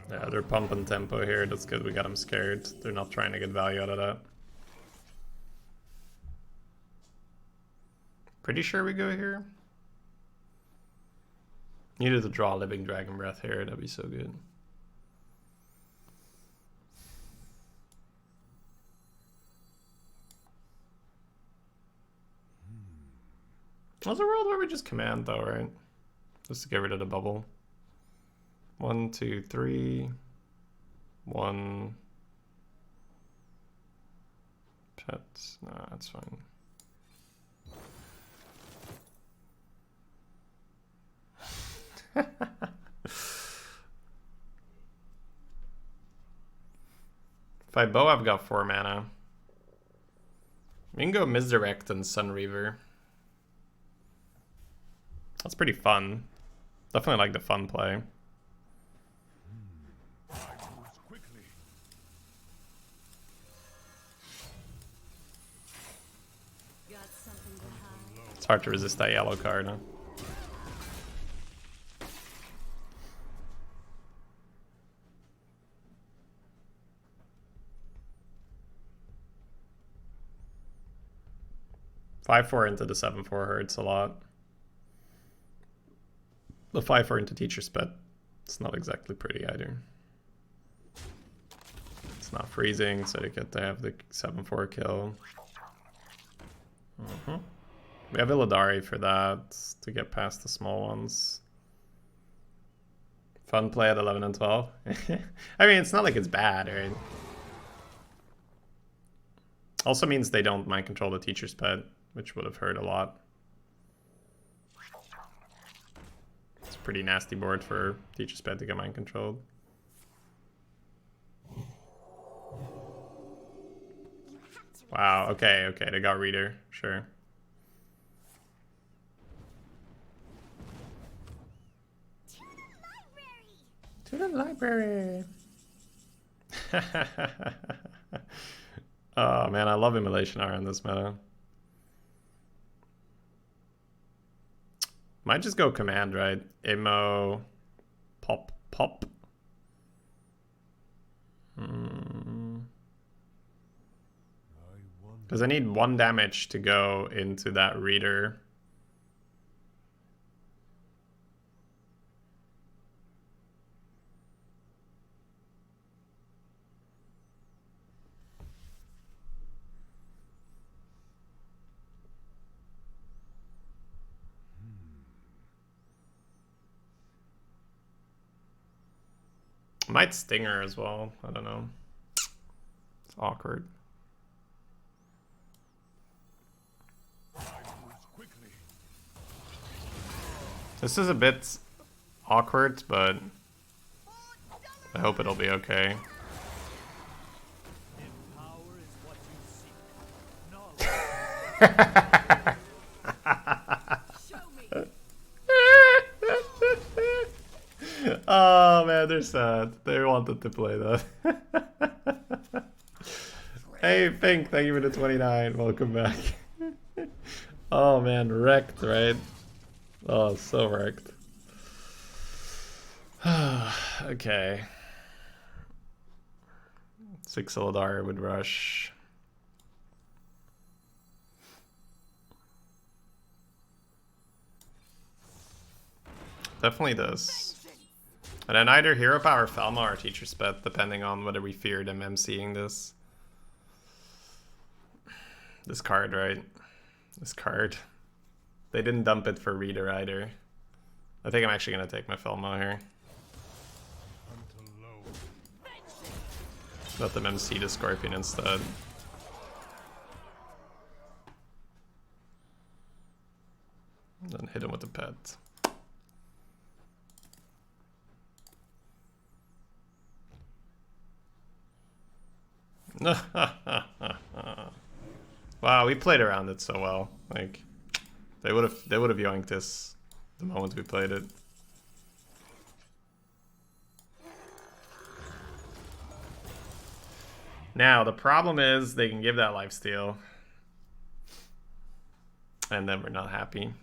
Yeah, they're pumping tempo here. That's good. We got them scared. They're not trying to get value out of that. Pretty sure we go here. Needed to draw Living Dragon Breath here. That'd be so good. There's a world where we just command though, right? Just to get rid of the bubble. 1, 2, 3. 1. Pets. Nah, that's fine. If I bow, I've got 4 mana. We can go Misdirect and Sun Reaver. That's pretty fun. Definitely like the fun play. Got something to hide. It's hard to resist that yellow card, huh? Five 4 into the 7/4 hurts a lot. The 5/4 into Teacher's Pet, it's not exactly pretty either. It's not freezing, so they get to have the 7/4 kill. We have Illidari for that, to get past the small ones. Fun play at 11 and 12. I mean, it's not like it's bad, right? Also means they don't mind control the Teacher's Pet, which would have hurt a lot. It's a pretty nasty board for Teacher's Pet to get mind controlled. Wow, okay, they got Reader, sure. To the library! Oh man, I love Immolation R in this meta. Might just go command, right? Immo, pop. Because I need 1 damage to go into that Reader. Might Stinger as well. I don't know. It's awkward. This is a bit awkward, but I hope it'll be okay. Oh man, they're sad. They wanted to play that. Hey Pink, thank you for the 29. Welcome back. Oh man, wrecked, right? Oh, so wrecked. Okay. 6 Illidari would rush. Definitely this. And then either Hero Power, Falma, or Teacher's Pet, depending on whether we fear them MCing this. This card, right? This card. They didn't dump it for Reader either. I think I'm actually going to take my Falma here. Let them MC the Scorpion instead. Then hit him with the pet. Wow, we played around it so well. Like, they would have yoinked this the moment we played it. Now, the problem is they can give that lifesteal. And then we're not happy.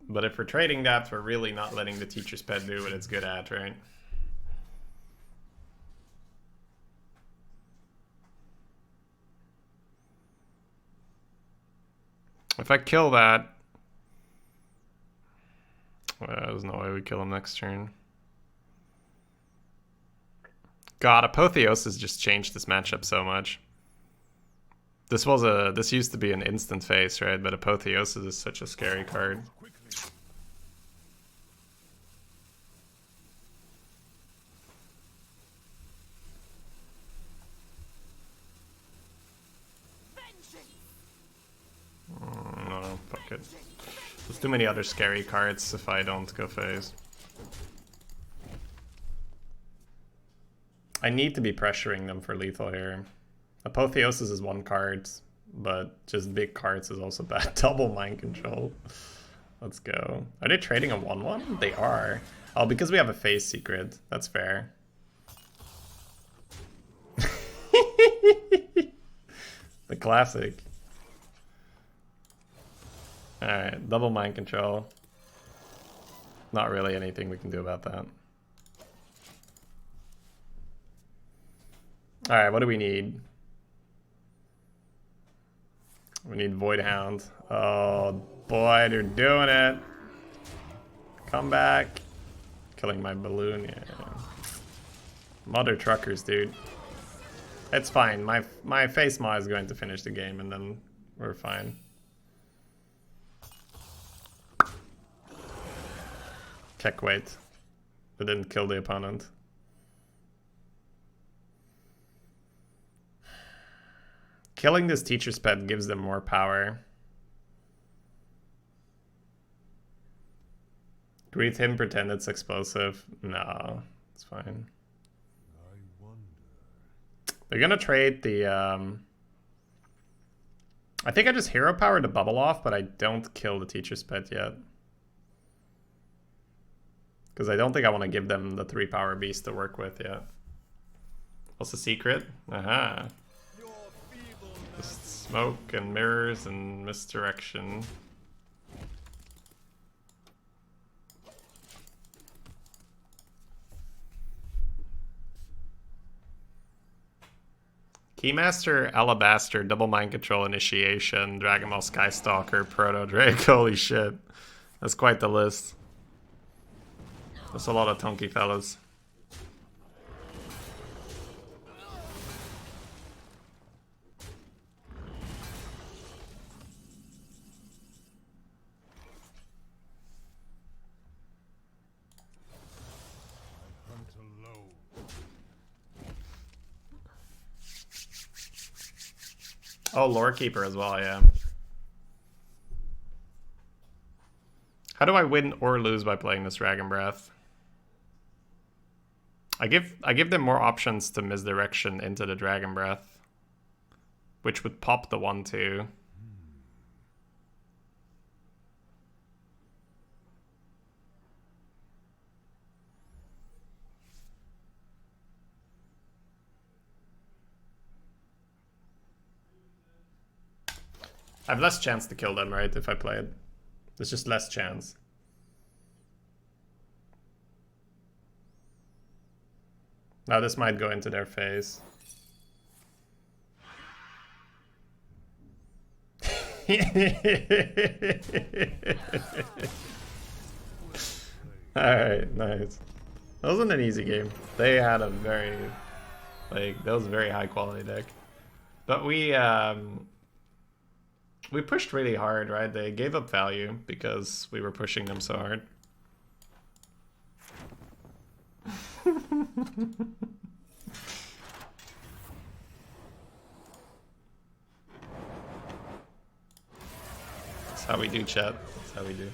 But if we're trading that, we're really not letting the teacher's pet do what it's good at, right? If I kill that... Well, there's no way we kill him next turn. God, Apotheosis just changed this matchup so much. This used to be an instant face, right? But Apotheosis is such a scary card. No, fuck it. There's too many other scary cards if I don't go phase. I need to be pressuring them for lethal here. Apotheosis is one card, but just big cards is also bad. Double mind control. Let's go. Are they trading a 1/1? They are. Oh, because we have a phase secret. That's fair. The classic. Alright, double mind control. Not really anything we can do about that. Alright, what do we need? We need Void Hound. Oh boy, they're doing it. Come back. Killing my balloon, yeah. Mother truckers, dude. It's fine. My face ma is going to finish the game and then we're fine. Keck weight. But didn't kill the opponent. Killing this teacher's pet gives them more power. Greet him, pretend it's explosive. No, it's fine. They're gonna trade the I think I just hero power to bubble off, but I don't kill the teacher's pet yet. Because I don't think I want to give them the 3 power beast to work with yet. What's the secret? Aha. Just smoke and mirrors and misdirection. Keymaster, Alabaster, Double Mind Control, Initiation, Dragon Ball Skystalker, Proto Drake. Holy shit. That's quite the list. That's a lot of tonky fellas. Oh, Lore Keeper as well, yeah. How do I win or lose by playing this Dragon Breath? I give them more options to misdirection into the Dragon Breath, which would pop the 1/2. I have less chance to kill them, right, if I play it. There's just less chance. Now this might go into their face. Alright, nice. That wasn't an easy game. They had a very, that was a very high quality deck. But we pushed really hard, right? They gave up value because we were pushing them so hard. That's how we do, chat. That's how we do.